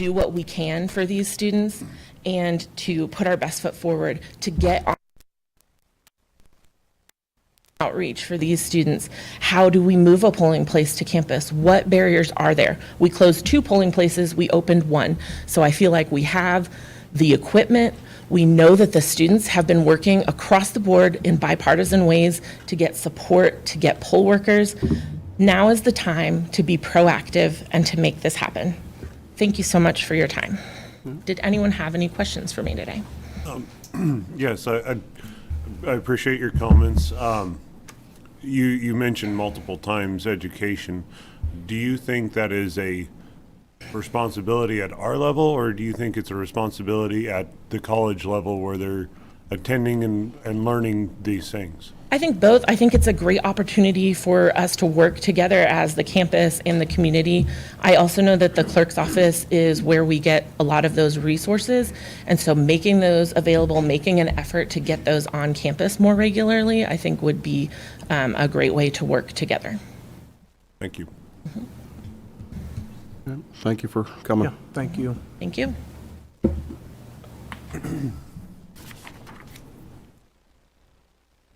do what we can for these students and to put our best foot forward to get on outreach for these students. How do we move a polling place to campus? What barriers are there? We closed 2 polling places, we opened 1. So I feel like we have the equipment. We know that the students have been working across the board in bipartisan ways to get support, to get poll workers. Now is the time to be proactive and to make this happen. Thank you so much for your time. Did anyone have any questions for me today? Yes, I appreciate your comments. You mentioned multiple times education. Do you think that is a responsibility at our level, or do you think it's a responsibility at the college level where they're attending and learning these things? I think both. I think it's a great opportunity for us to work together as the campus and the community. I also know that the clerk's office is where we get a lot of those resources, and so making those available, making an effort to get those on campus more regularly, I think would be a great way to work together. Thank you. Thank you for coming. Yeah, thank you. Thank you.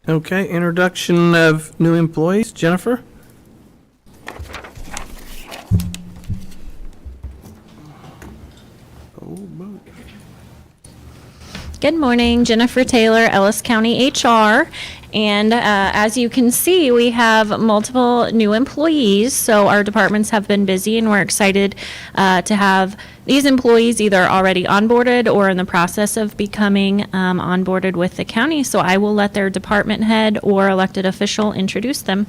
Okay, introduction of new employees. Jennifer? Good morning, Jennifer Taylor, Ellis County HR. And as you can see, we have multiple new employees, so our departments have been busy, and we're excited to have these employees either already onboarded or in the process of becoming onboarded with the county. So I will let their department head or elected official introduce them.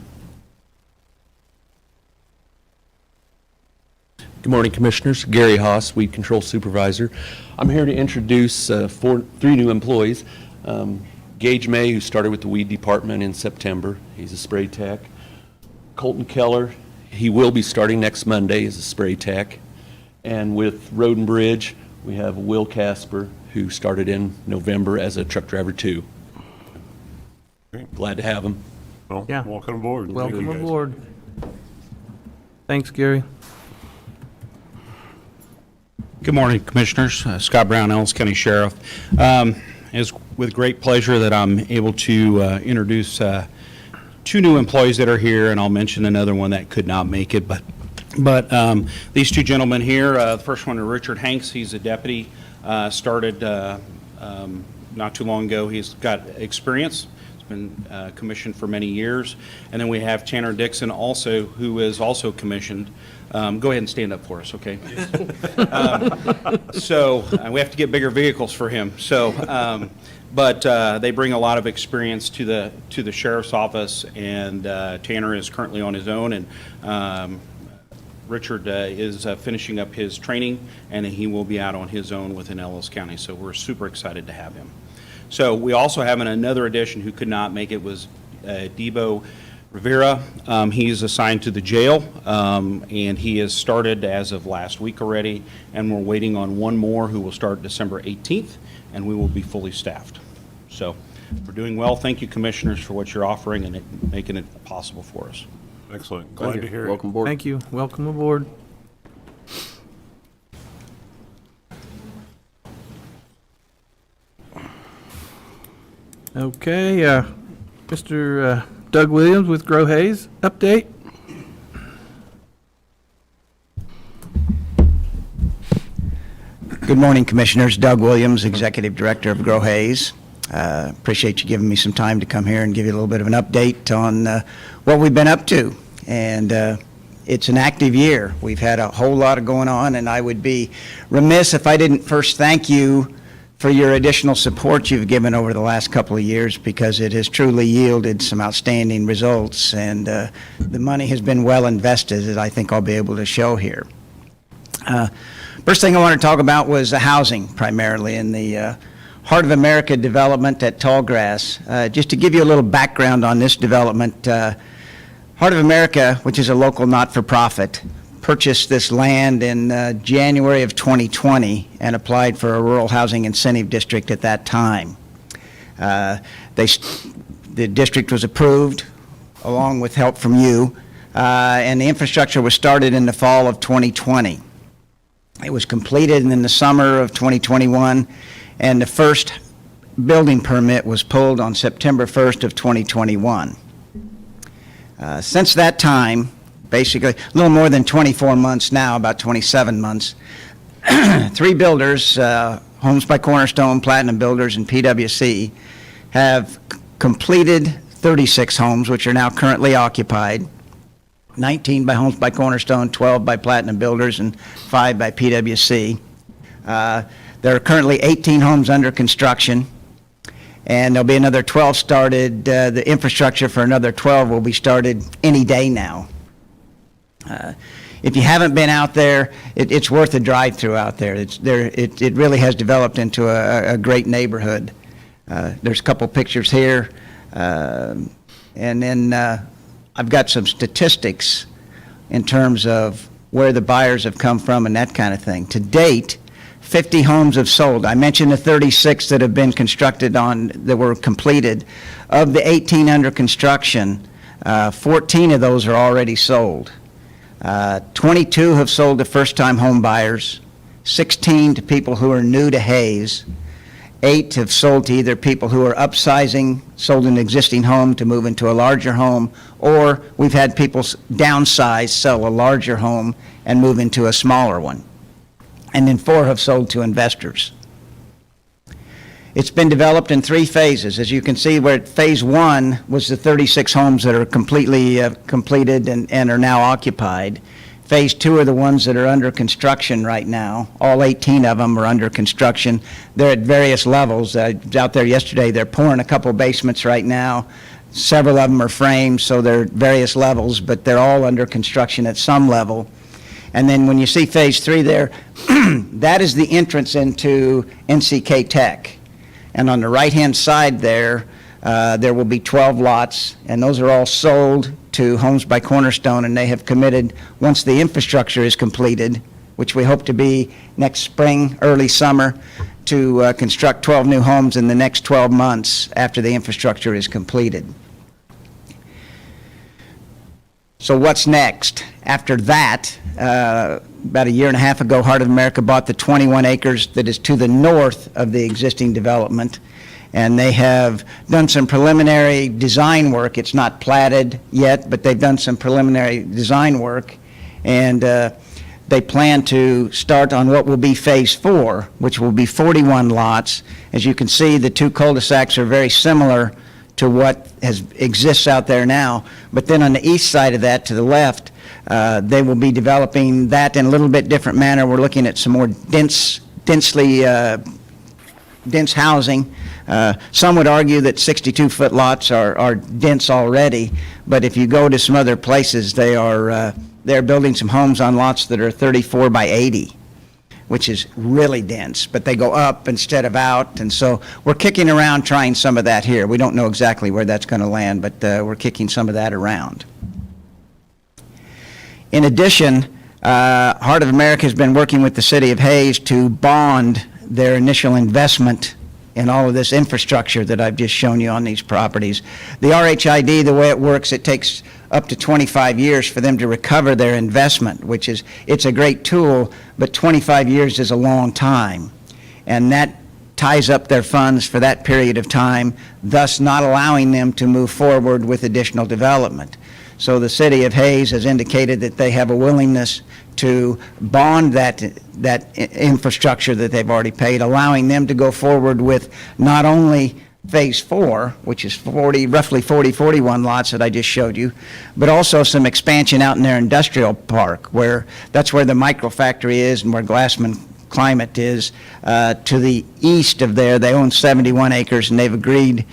Good morning, Commissioners. Gary Haas, Weed Control Supervisor. I'm here to introduce 3 new employees. Gage May, who started with the Weed Department in September. He's a spray tech. Colton Keller, he will be starting next Monday as a spray tech. And with Road and Bridge, we have Will Casper, who started in November as a truck driver 2. Great. Glad to have him. Well, Yeah. welcome aboard. Thank Welcome you, guys. aboard. Thanks, Gary. Good morning, Commissioners. Scott Brown, Ellis County Sheriff. It's with great pleasure that I'm able to introduce 2 new employees that are here, and I'll mention another one that could not make it. But these 2 gentlemen here, the first one is Richard Hanks. He's a deputy, started not too long ago. He's got experience. He's been commissioned for many years. And then we have Tanner Dixon also, who is also commissioned. Go ahead and stand up for us, okay? So we have to get bigger vehicles for him. So, but they bring a lot of experience to the sheriff's office, and Tanner is currently on his own, and Richard is finishing up his training, and he will be out on his own within Ellis County. So we're super excited to have him. So we also have another addition who could not make it was Debo Rivera. He's assigned to the jail, and he has started as of last week already, and we're waiting on one more who will start December 18th, and we will be fully staffed. So we're doing well. Thank you, Commissioners, for what you're offering and making it possible for us. Excellent. Glad to hear it. Welcome aboard. Thank you. Welcome aboard. Okay, Mr. Doug Williams with Grow Hayes, update. Good morning, Commissioners. Doug Williams, Executive Director of Grow Hayes. Appreciate you giving me some time to come here and give you a little bit of an update on what we've been up to. And it's an active year. We've had a whole lot of going on, and I would be remiss if I didn't first thank you for your additional support you've given over the last couple of years, because it has truly yielded some outstanding results, and the money has been well invested, as I think I'll be able to show here. First thing I want to talk about was the housing, primarily in the Heart of America development at Tallgrass. Just to give you a little background on this development, Heart of America, which is a local not-for-profit, purchased this land in January of 2020 and applied for a rural housing incentive district at that time. The district was approved along with help from you, and the infrastructure was started in the fall of 2020. It was completed in the summer of 2021, and the first building permit was pulled on September 1st of 2021. Since that time, basically a little more than 24 months now, about 27 months, three builders, Homes by Cornerstone, Platinum Builders, and PwC, have completed 36 homes, which are now currently occupied, 19 by Homes by Cornerstone, 12 by Platinum Builders, and 5 by PwC. There are currently 18 homes under construction, and there'll be another 12 started. The infrastructure for another 12 will be started any day now. If you haven't been out there, it's worth a drive through out there. It really has developed into a great neighborhood. There's a couple pictures here, and then I've got some statistics in terms of where the buyers have come from and that kind of thing. To date, 50 homes have sold. I mentioned the 36 that have been constructed that were completed. Of the 18 under construction, 14 of those are already sold. 22 have sold to first-time home buyers, 16 to people who are new to Hayes, 8 have sold to either people who are upsizing, sold an existing home to move into a larger home, or we've had people downsize, sell a larger home, and move into a smaller one. And then 4 have sold to investors. It's been developed in 3 phases. As you can see, where phase 1 was the 36 homes that are completely completed and are now occupied. Phase 2 are the ones that are under construction right now. All 18 of them are under construction. They're at various levels. I was out there yesterday. They're pouring a couple basements right now. Several of them are framed, so they're at various levels, but they're all under construction at some level. And then when you see phase 3 there, that is the entrance into NCK Tech. And on the right-hand side there will be 12 lots, and those are all sold to Homes by Cornerstone, and they have committed, once the infrastructure is completed, which we hope to be next spring, early summer, to construct 12 new homes in the next 12 months after the infrastructure is completed. So what's next? After that, about a year and a half ago, Heart of America bought the 21 acres that is to the north of the existing development, and they have done some preliminary design work. It's not platted yet, but they've done some preliminary design work, and they plan to start on what will be phase 4, which will be 41 lots. As you can see, the 2 cul-de-sacs are very similar to what exists out there now, but then on the east side of that, to the left, they will be developing that in a little bit different manner. We're looking at some more dense housing. Some would argue that 62-foot lots are dense already, but if you go to some other places, they're building some homes on lots that are 34 by 80, which is really dense, but they go up instead of out, and so we're kicking around trying some of that here. We don't know exactly where that's going to land, but we're kicking some of that around. In addition, Heart of America has been working with the City of Hayes to bond their initial investment in all of this infrastructure that I've just shown you on these properties. The RHID, the way it works, it takes up to 25 years for them to recover their investment, which is, it's a great tool, but 25 years is a long time. And that ties up their funds for that period of time, thus not allowing them to move forward with additional development. So the City of Hayes has indicated that they have a willingness to bond that infrastructure that they've already paid, allowing them to go forward with not only phase 4, which is roughly 41 lots that I just showed you, but also some expansion out in their industrial park, that's where the micro factory is and where Glassman Climate is. To the east of there, they own 71 acres, and they've agreed,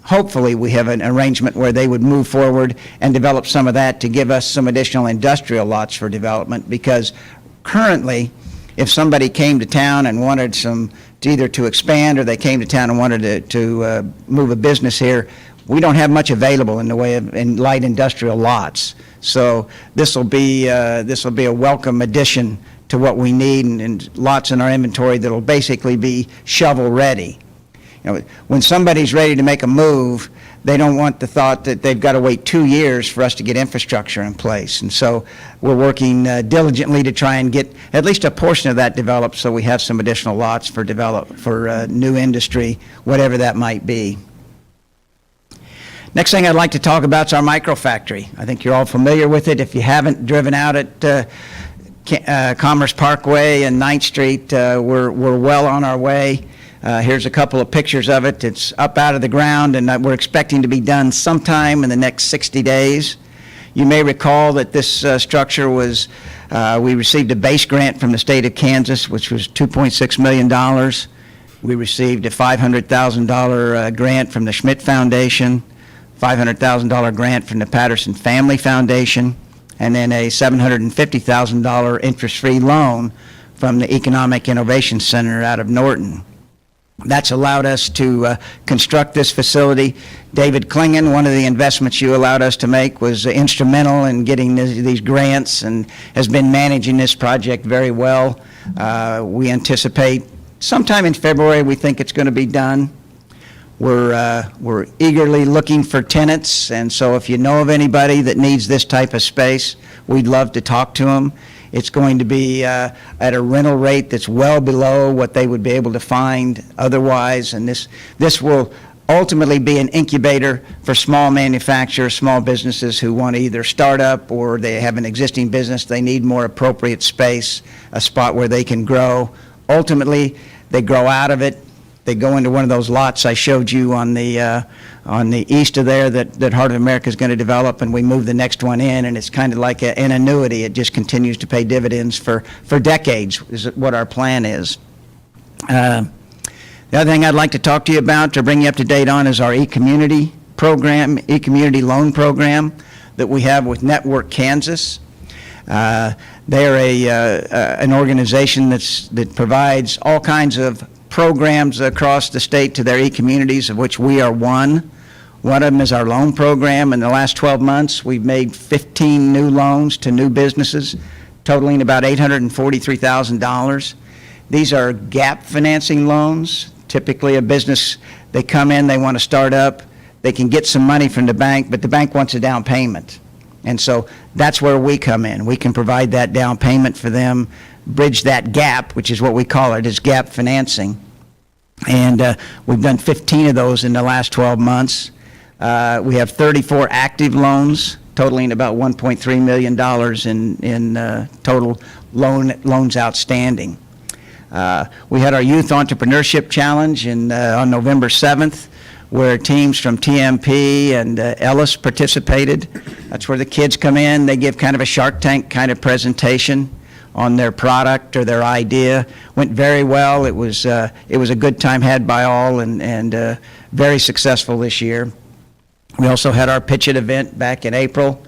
hopefully we have an arrangement where they would move forward and develop some of that to give us some additional industrial lots for development, because currently, if somebody came to town and wanted either to expand, or they came to town and wanted to move a business here, we don't have much available in the way of light industrial lots. So this will be a welcome addition to what we need, and lots in our inventory that will basically be shovel ready. You know, when somebody's ready to make a move, they don't want the thought that they've got to wait 2 years for us to get infrastructure in place. And so we're working diligently to try and get at least a portion of that developed so we have some additional lots for new industry, whatever that might be. Next thing I'd like to talk about is our microfactory. I think you're all familiar with it. If you haven't driven out at Commerce Parkway and 9th Street, we're well on our way. Here's a couple of pictures of it. It's up out of the ground, and we're expecting to be done sometime in the next 60 days. You may recall that this structure was, we received a base grant from the state of Kansas, which was $2.6 million. We received a $500,000 grant from the Schmidt Foundation, $500,000 grant from the Patterson Family Foundation, and then a $750,000 interest-free loan from the Economic Innovation Center out of Norton. That's allowed us to construct this facility. David Klingon, one of the investments you allowed us to make, was instrumental in getting these grants and has been managing this project very well. We anticipate sometime in February we think it's going to be done. We're eagerly looking for tenants, and so if you know of anybody that needs this type of space, we'd love to talk to them. It's going to be at a rental rate that's well below what they would be able to find otherwise, and this will ultimately be an incubator for small manufacturers, small businesses who want to either start up or they have an existing business, they need more appropriate space, a spot where they can grow. Ultimately, they grow out of it. They go into one of those lots I showed you on the east of there that Heart of America is going to develop, and we move the next one in, and it's kind of like an annuity. It just continues to pay dividends for decades is what our plan is. The other thing I'd like to talk to you about, to bring you up to date on, is our e-community program, e-community loan program that we have with Network Kansas. They're an organization that provides all kinds of programs across the state to their e-communities, of which we are one. One of them is our loan program. In the last 12 months, we've made 15 new loans to new businesses, totaling about $843,000. These are gap financing loans. Typically, a business, they come in, they want to start up, they can get some money from the bank, but the bank wants a down payment. And so that's where we come in. We can provide that down payment for them, bridge that gap, which is what we call it, is gap financing. And we've done 15 of those in the last 12 months. We have 34 active loans, totaling about $1.3 million in total loans outstanding. We had our Youth Entrepreneurship Challenge on November 7th, where teams from TMP and Ellis participated. That's where the kids come in, they give kind of a Shark Tank kind of presentation on their product or their idea. Went very well. It was a good time had by all, and very successful this year. We also had our Pitch It event back in April,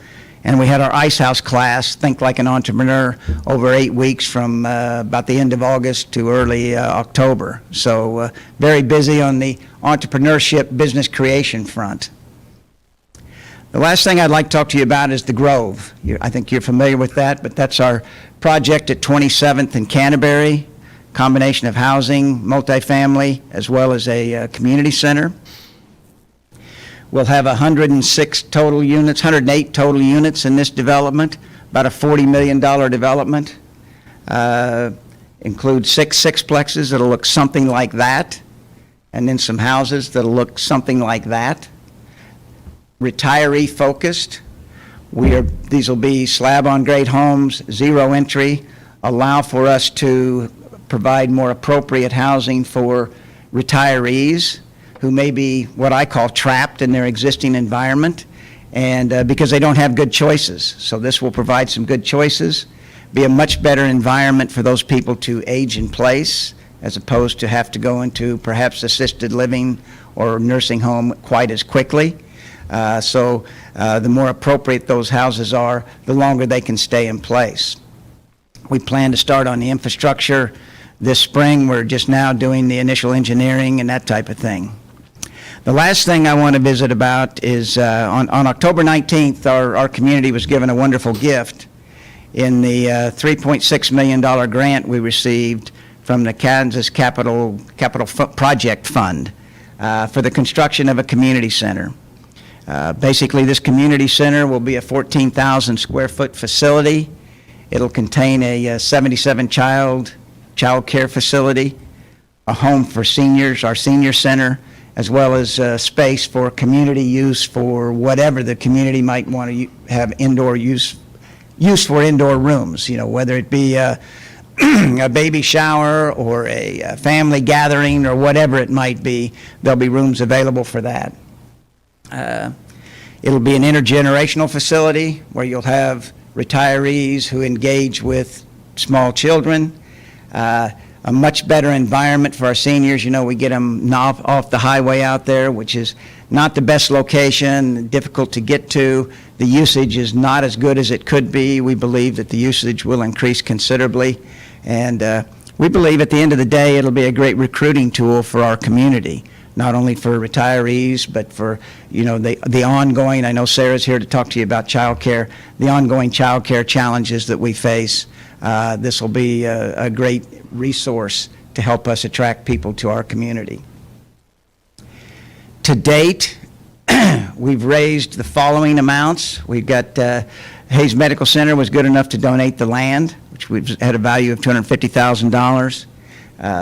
and we had our Ice House class, Think Like an Entrepreneur, over 8 weeks from about the end of August to early October. So very busy on the entrepreneurship business creation front. The last thing I'd like to talk to you about is the Grove. I think you're familiar with that, but that's our project at 27th and Canterbury, combination of housing, multifamily, as well as a community center. We'll have 106 total units, 108 total units in this development, about a $40 million development. Includes 6 sixplexes that'll look something like that, and then some houses that'll look something like that. Retiree focused. These will be slab-on-grade homes, zero entry, allow for us to provide more appropriate housing for retirees who may be what I call trapped in their existing environment, and because they don't have good choices. So this will provide some good choices, be a much better environment for those people to age in place, as opposed to have to go into perhaps assisted living or nursing home quite as quickly. So the more appropriate those houses are, the longer they can stay in place. We plan to start on the infrastructure this spring. We're just now doing the initial engineering and that type of thing. The last thing I want to visit about is on October 19th, our community was given a wonderful gift in the $3.6 million grant we received from the Kansas Capital Project Fund for the construction of a community center. Basically, this community center will be a 14,000 square foot facility. It'll contain a 77 child care facility, a home for seniors, our senior center, as well as space for community use for whatever the community might want to have indoor use for indoor rooms, whether it be a baby shower or a family gathering or whatever it might be, there'll be rooms available for that. It'll be an intergenerational facility where you'll have retirees who engage with small children, a much better environment for our seniors. We get them off the highway out there, which is not the best location, difficult to get to. The usage is not as good as it could be. We believe that the usage will increase considerably. And we believe at the end of the day, it'll be a great recruiting tool for our community, not only for retirees, but for, the ongoing, I know Sarah's here to talk to you about child care, the ongoing child care challenges that we face. This will be a great resource to help us attract people to our community. To date, we've raised the following amounts. We've got Hayes Medical Center was good enough to donate the land, which we've had a value of $250,000.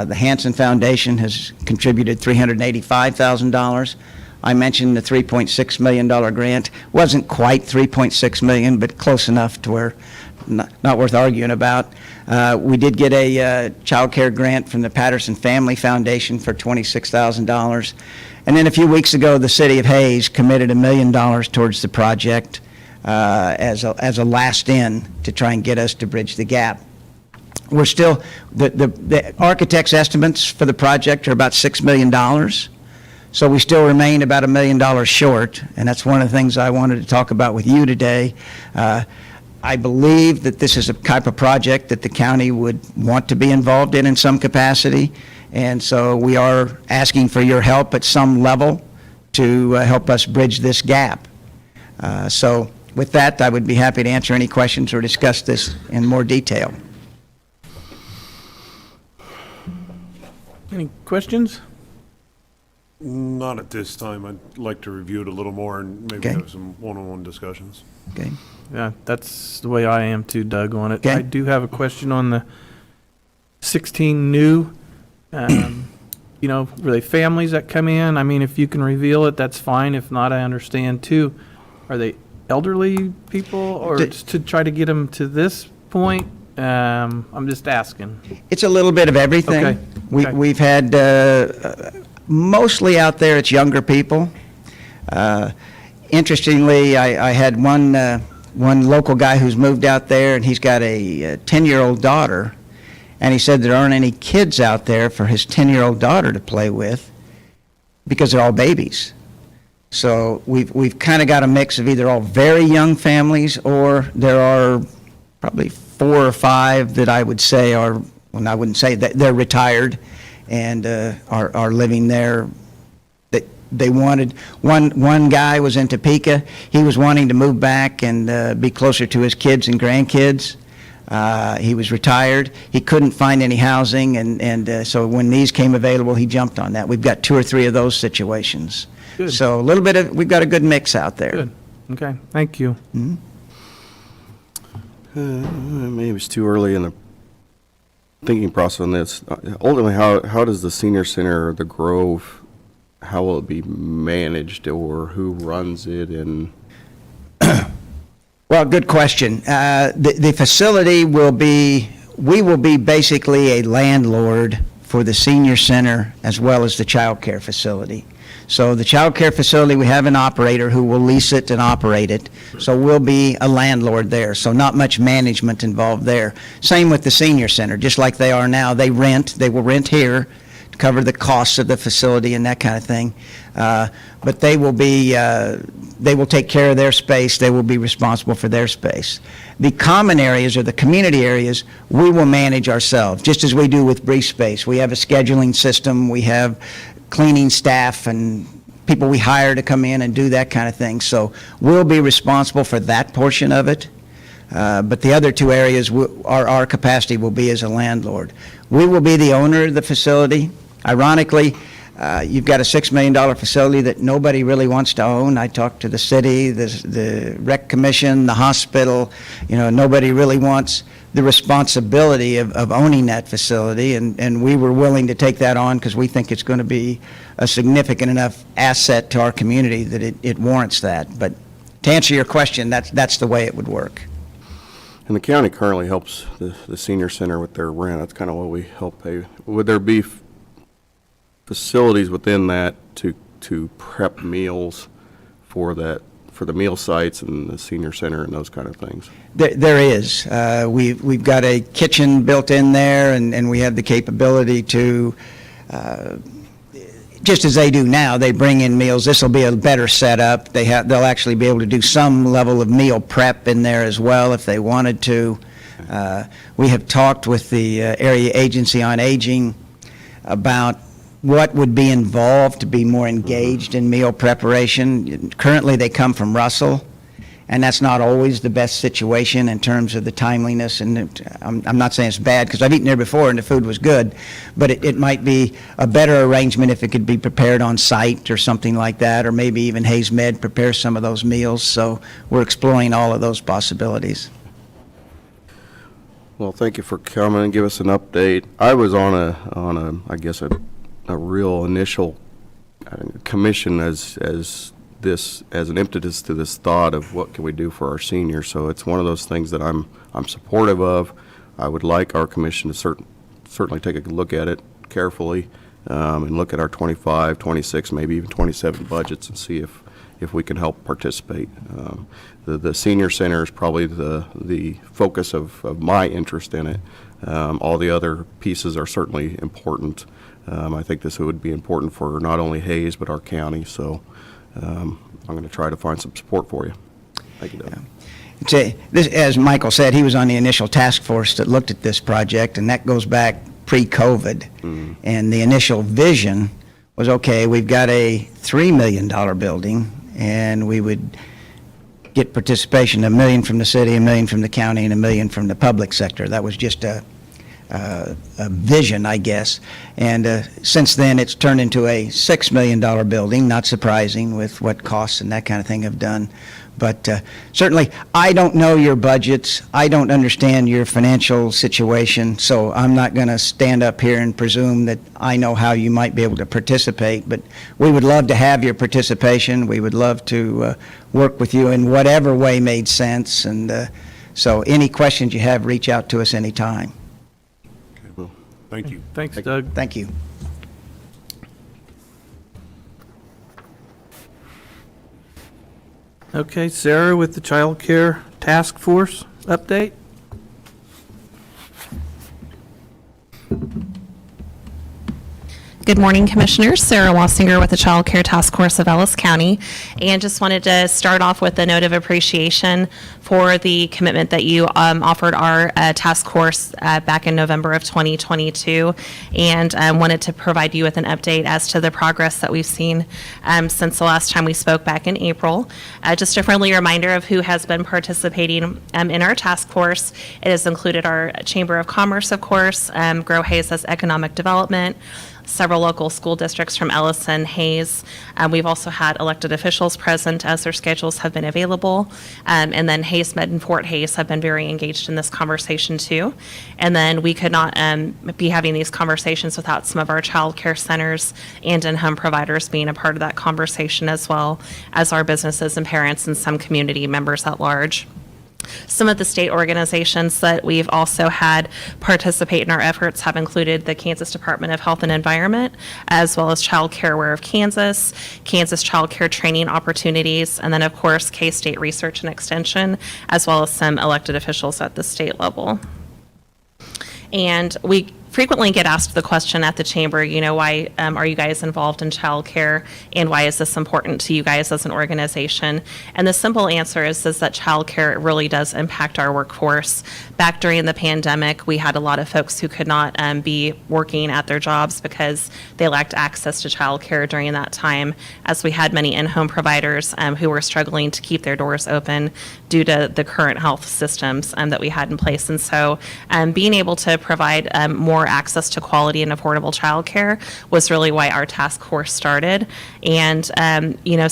The Hanson Foundation has contributed $385,000. I mentioned the $3.6 million grant. Wasn't quite $3.6 million, but close enough to where not worth arguing about. We did get a child care grant from the Patterson Family Foundation for $26,000. And then a few weeks ago, the city of Hayes committed $1 million towards the project as a last in to try and get us to bridge the gap. We're still, the architect's estimates for the project are about $6 million. So we still remain about $1 million short, and that's one of the things I wanted to talk about with you today. I believe that this is a type of project that the county would want to be involved in some capacity, and so we are asking for your help at some level to help us bridge this gap. So with that, I would be happy to answer any questions or discuss this in more detail. Any questions? Not at this time. I'd like to review it a little more and maybe Okay. have some one-on-one discussions. Okay. Yeah, that's the way I am too, Doug, on it. Okay. I do have a question on the 16 new, were they families that come in? I mean, if you can reveal it, that's fine. If not, I understand too. Are they elderly people or just to try to get them to this point? I'm just asking. It's a little bit of everything. Okay. Okay. We've had, mostly out there, it's younger people. Interestingly, I had one local guy who's moved out there, and he's got a 10-year-old daughter, and he said there aren't any kids out there for his 10-year-old daughter to play with because they're all babies. So we've kind of got a mix of either all very young families, or there are probably 4 or 5 that I would say are, well, I wouldn't say that they're retired and are living there. They wanted, one guy was in Topeka. He was wanting to move back and be closer to his kids and grandkids. He was retired. He couldn't find any housing, and so when these came available, he jumped on that. We've got 2 or 3 of those situations. Good. So a little bit of, we've got a good mix out there. Good. Okay, thank you. Maybe it's too early in the thinking process on this. Ultimately, how does the senior center, or the Grove, how will it be managed, or who runs it? And Well, good question. The facility will be, we will be basically a landlord for the senior center as well as the child care facility. So the child care facility, we have an operator who will lease it and operate it. So we'll be a landlord there. So not much management involved there. Same with the senior center, just like they are now. They will rent here to cover the costs of the facility and that kind of thing. But they will take care of their space. They will be responsible for their space. The common areas or the community areas, we will manage ourselves, just as we do with brief space. We have a scheduling system. We have cleaning staff and people we hire to come in and do that kind of thing. So we'll be responsible for that portion of it. But the other 2 areas, our capacity will be as a landlord. We will be the owner of the facility. Ironically, You've got a $6 million facility that nobody really wants to own. I talked to the city, the rec commission, the hospital. Nobody really wants the responsibility of owning that facility, and we were willing to take that on because we think it's going to be a significant enough asset to our community that it warrants that. But to answer your question, that's the way it would work. And the county currently helps the senior center with their rent. That's kind of what we help pay. Would there be facilities within that to prep meals for the meal sites and the senior center and those kind of things? There is. We've got a kitchen built in there, and we have the capability to, just as they do now, they bring in meals. This will be a better setup. They'll actually be able to do some level of meal prep in there as well if they wanted to. We have talked with the Area Agency on Aging about what would be involved to be more engaged in meal preparation. Currently, they come from Russell, and that's not always the best situation in terms of the timeliness. And I'm not saying it's bad, because I've eaten there before and the food was good, but it might be a better arrangement if it could be prepared on site or something like that, or maybe even Hayes Med prepares some of those meals. So we're exploring all of those possibilities. Well, thank you for coming and give us an update. I was on a real initial commission as an impetus to this thought of what can we do for our seniors. So it's one of those things that I'm supportive of. I would like our commission to certainly take a look at it carefully and look at our 25, 26, maybe even 27 budgets and see if we can help participate. The senior center is probably the focus of my interest in it. All the other pieces are certainly important. I think this would be important for not only Hayes, but our county. So I'm going to try to find some support for you. Thank you, Doug. As Michael said, he was on the initial task force that looked at this project, and that goes back pre-COVID. And the initial vision was, okay, we've got a $3 million building, and we would get participation, $1 million from the city, $1 million from the county, and $1 million from the public sector. That was just a vision, I guess. And since then, it's turned into a $6 million building, not surprising with what costs and that kind of thing have done. But certainly, I don't know your budgets. I don't understand your financial situation, so I'm not going to stand up here and presume that I know how you might be able to participate. But we would love to have your participation. We would love to work with you in whatever way made sense. And so any questions you have, reach out to us anytime. Okay, well, thank you. Thanks, Doug. Thank you. Okay, Sarah with the Child Care Task Force update. Good morning, Commissioners. Sarah Wassinger with the Child Care Task Force of Ellis County. And just wanted to start off with a note of appreciation for the commitment that you offered our task force back in November of 2022, and wanted to provide you with an update as to the progress that we've seen since the last time we spoke back in April. Just a friendly reminder of who has been participating in our task force. It has included our Chamber of Commerce, of course, Grow Hayes as Economic Development, several local school districts from Ellis and Hayes. We've also had elected officials present as their schedules have been available. And then Hayes Med and Fort Hayes have been very engaged in this conversation too. And then we could not be having these conversations without some of our child care centers and in-home providers being a part of that conversation, as well as our businesses and parents and some community members at large. Some of the state organizations that we've also had participate in our efforts have included the Kansas Department of Health and Environment, as well as Child Care Aware of Kansas, Kansas Child Care Training Opportunities, and then, of course, K-State Research and Extension, as well as some elected officials at the state level. And we frequently get asked the question at the chamber, why are you guys involved in childcare, and why is this important to you guys as an organization? And the simple answer is that childcare really does impact our workforce. Back during the pandemic, we had a lot of folks who could not be working at their jobs because they lacked access to childcare during that time, as we had many in-home providers who were struggling to keep their doors open due to the current health systems that we had in place. And so being able to provide more ensure access to quality and affordable childcare was really why our task force started. And,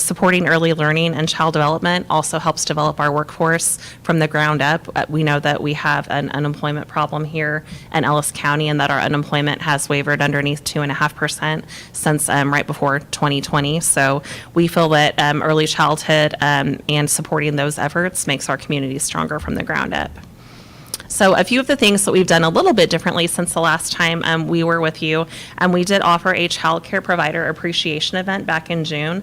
supporting early learning and child development also helps develop our workforce from the ground up. We know that we have an unemployment problem here in Ellis County, and that our unemployment has wavered underneath 2.5% since right before 2020. So we feel that early childhood and supporting those efforts makes our community stronger from the ground up. So a few of the things that we've done a little bit differently since the last time we were with you, we did offer a child care provider appreciation event back in June.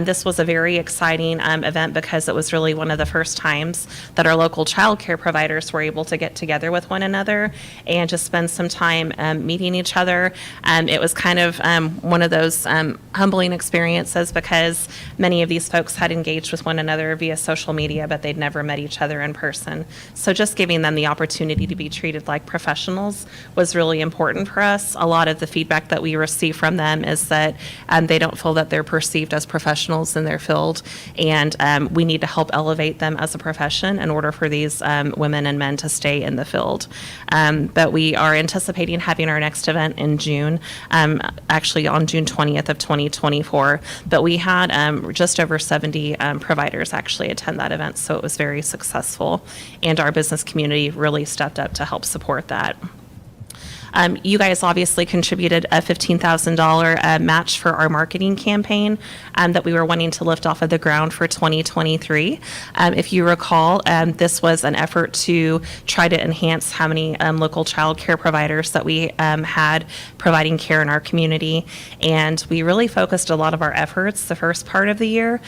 This was a very exciting event because it was really one of the first times that our local child care providers were able to get together with one another and just spend some time meeting each other. It was kind of one of those humbling experiences because many of these folks had engaged with one another via social media, but they'd never met each other in person. So just giving them the opportunity to be treated like professionals was really important for us. A lot of the feedback that we receive from them is that they don't feel that they're perceived as professionals in their field, and we need to help elevate them as a profession in order for these women and men to stay in the field. But we are anticipating having our next event in June, actually on June 20th of 2024. But we had just over 70 providers actually attend that event, so it was very successful, and our business community really stepped up to help support that. You guys obviously contributed a $15,000 match for our marketing campaign that we were wanting to lift off of the ground for 2023. If you recall, this was an effort to try to enhance how many local child care providers that we had providing care in our community. And we really focused a lot of our efforts the first part of the year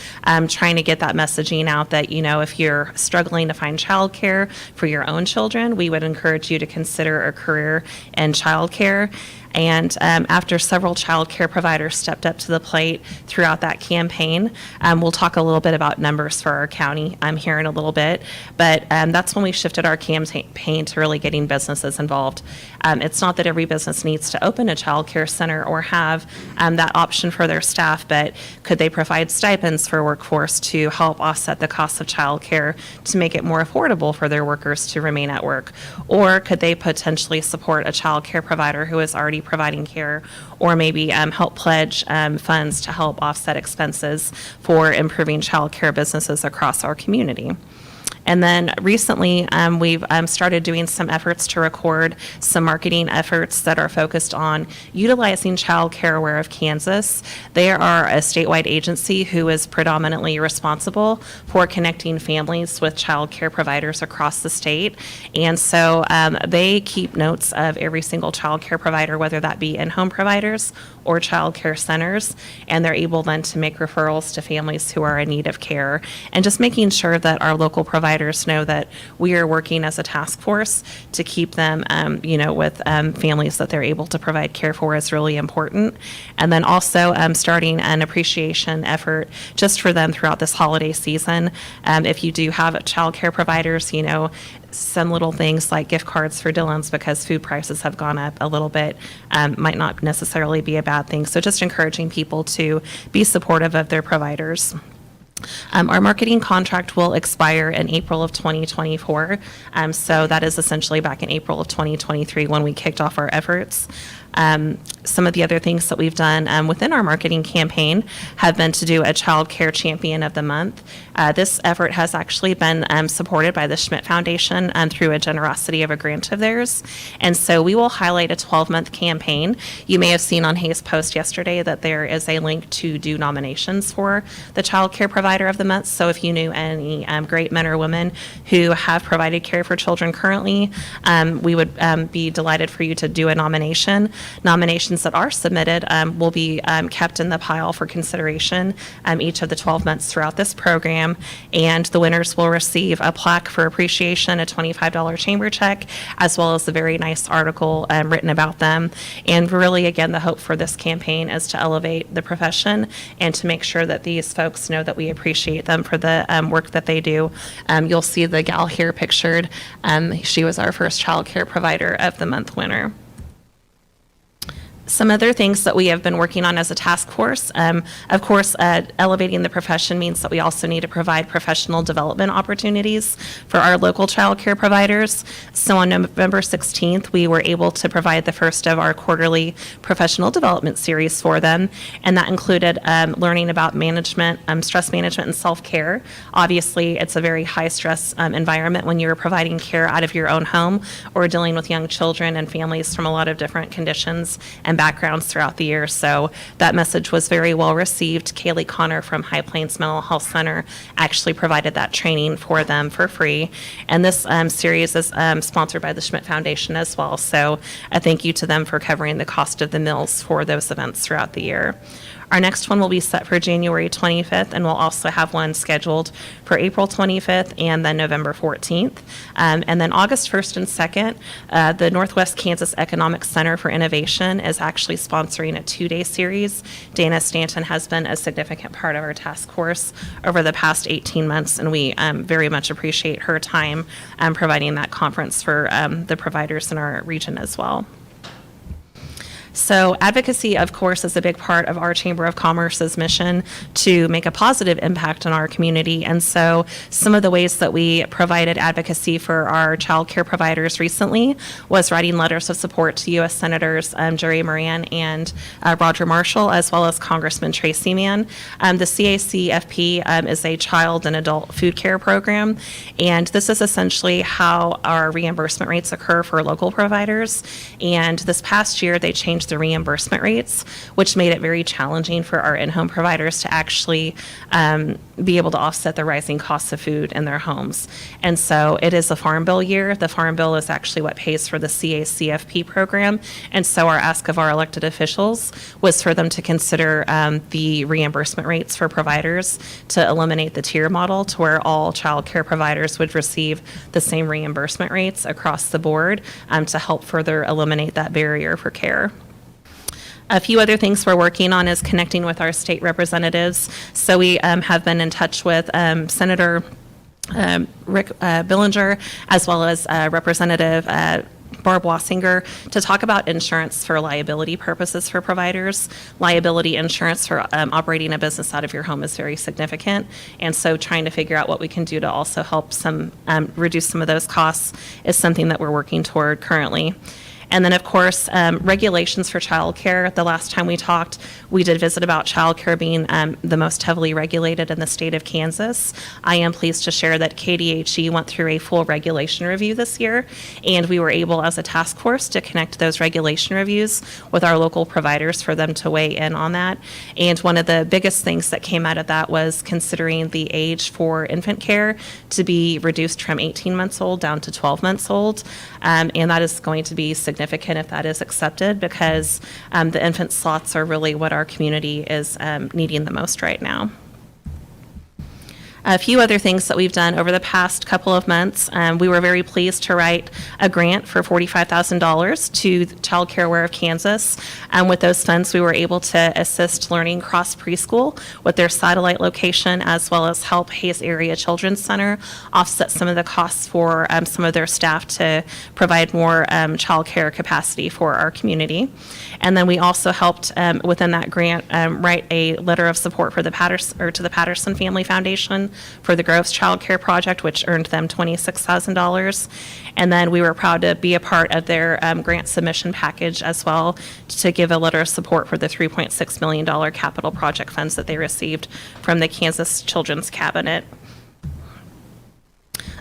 trying to get that messaging out that, if you're struggling to find child care for your own children, we would encourage you to consider a career in childcare. And after several child care providers stepped up to the plate throughout that campaign, we'll talk a little bit about numbers for our county here in a little bit, but that's when we shifted our campaign to really getting businesses involved. It's not that every business needs to open a child care center or have that option for their staff, but could they provide stipends for workforce to help offset the cost of child care to make it more affordable for their workers to remain at work? Or could they potentially support a child care provider who is already providing care, or maybe help pledge funds to help offset expenses for improving child care businesses across our community? And then recently, we've started doing some efforts to record some marketing efforts that are focused on utilizing Child Care Aware of Kansas. They are a statewide agency who is predominantly responsible for connecting families with child care providers across the state. And so they keep notes of every single child care provider, whether that be in-home providers or child care centers, and they're able then to make referrals to families who are in need of care, and just making sure that our local providers know that we are working as a task force to keep them, with families that they're able to provide care for is really important. And then also starting an appreciation effort just for them throughout this holiday season. If you do have child care providers, some little things like gift cards for Dillon's because food prices have gone up a little bit might not necessarily be a bad thing. So just encouraging people to be supportive of their providers. Our marketing contract will expire in April of 2024. So that is essentially back in April of 2023 when we kicked off our efforts. Some of the other things that we've done within our marketing campaign have been to do a Child Care Champion of the Month. This effort has actually been supported by the Schmidt Foundation through a generosity of a grant of theirs. And so we will highlight a 12-month campaign. You may have seen on Hayes' post yesterday that there is a link to do nominations for the Child Care Provider of the Month. So if you knew any great men or women who have provided care for children currently, we would be delighted for you to do a nomination. Nominations that are submitted will be kept in the pile for consideration each of the 12 months throughout this program, and the winners will receive a plaque for appreciation, a $25 chamber check, as well as a very nice article written about them. And really, again, the hope for this campaign is to elevate the profession and to make sure that these folks know that we appreciate them for the work that they do. You'll see the gal here pictured. She was our first child care provider of the month winner. Some other things that we have been working on as a task force, of course, elevating the profession means that we also need to provide professional development opportunities for our local child care providers. So on November 16th, we were able to provide the first of our quarterly professional development series for them, and that included learning about management, stress management and self-care. Obviously, it's a very high-stress environment when you're providing care out of your own home or dealing with young children and families from a lot of different conditions and backgrounds throughout the year. So that message was very well received. Kaylee Connor from High Plains Mental Health Center actually provided that training for them for free. And this series is sponsored by the Schmidt Foundation as well. So a thank you to them for covering the cost of the meals for those events throughout the year. Our next one will be set for January 25th, and we'll also have one scheduled for April 25th and then November 14th. And then August 1st and 2nd, the Northwest Kansas Economic Center for Innovation is actually sponsoring a 2-day series. Dana Stanton has been a significant part of our task force over the past 18 months, and we very much appreciate her time providing that conference for the providers in our region as well. So advocacy, of course, is a big part of our Chamber of Commerce's mission to make a positive impact on our community. And so some of the ways that we provided advocacy for our child care providers recently was writing letters of support to U.S. Senators Jerry Moran and Roger Marshall, as well as Congressman Tracy Mann. The CACFP is a child and adult food care program, and this is essentially how our reimbursement rates occur for local providers. And this past year, they changed the reimbursement rates, which made it very challenging for our in-home providers to actually be able to offset the rising costs of food in their homes. And so it is a Farm Bill year. The Farm Bill is actually what pays for the CACFP program. And so our ask of our elected officials was for them to consider the reimbursement rates for providers to eliminate the tier model to where all child care providers would receive the same reimbursement rates across the board to help further eliminate that barrier for care. A few other things we're working on is connecting with our state representatives. So we have been in touch with Senator Rick Billinger, as well as Representative Barb Wassinger, to talk about insurance for liability purposes for providers. Liability insurance for operating a business out of your home is very significant, and so trying to figure out what we can do to also help some reduce some of those costs is something that we're working toward currently. And then, of course, regulations for childcare. The last time we talked, we did visit about childcare being the most heavily regulated in the state of Kansas. I am pleased to share that KDHE went through a full regulation review this year, and we were able, as a task force, to connect those regulation reviews with our local providers for them to weigh in on that. And one of the biggest things that came out of that was considering the age for infant care to be reduced from 18 months old down to 12 months old. And that is going to be significant if that is accepted, because the infant slots are really what our community is needing the most right now. A few other things that we've done over the past couple of months. We were very pleased to write a grant for $45,000 to Child Care Aware of Kansas. With those funds, we were able to assist Learning Cross Preschool with their satellite location, as well as help Hayes Area Children's Center offset some of the costs for some of their staff to provide more child care capacity for our community. And then we also helped within that grant write a letter of support for the to the Patterson Family Foundation for the Groves Child Care Project, which earned them $26,000. And then we were proud to be a part of their grant submission package as well, to give a letter of support for the $3.6 million capital project funds that they received from the Kansas Children's Cabinet.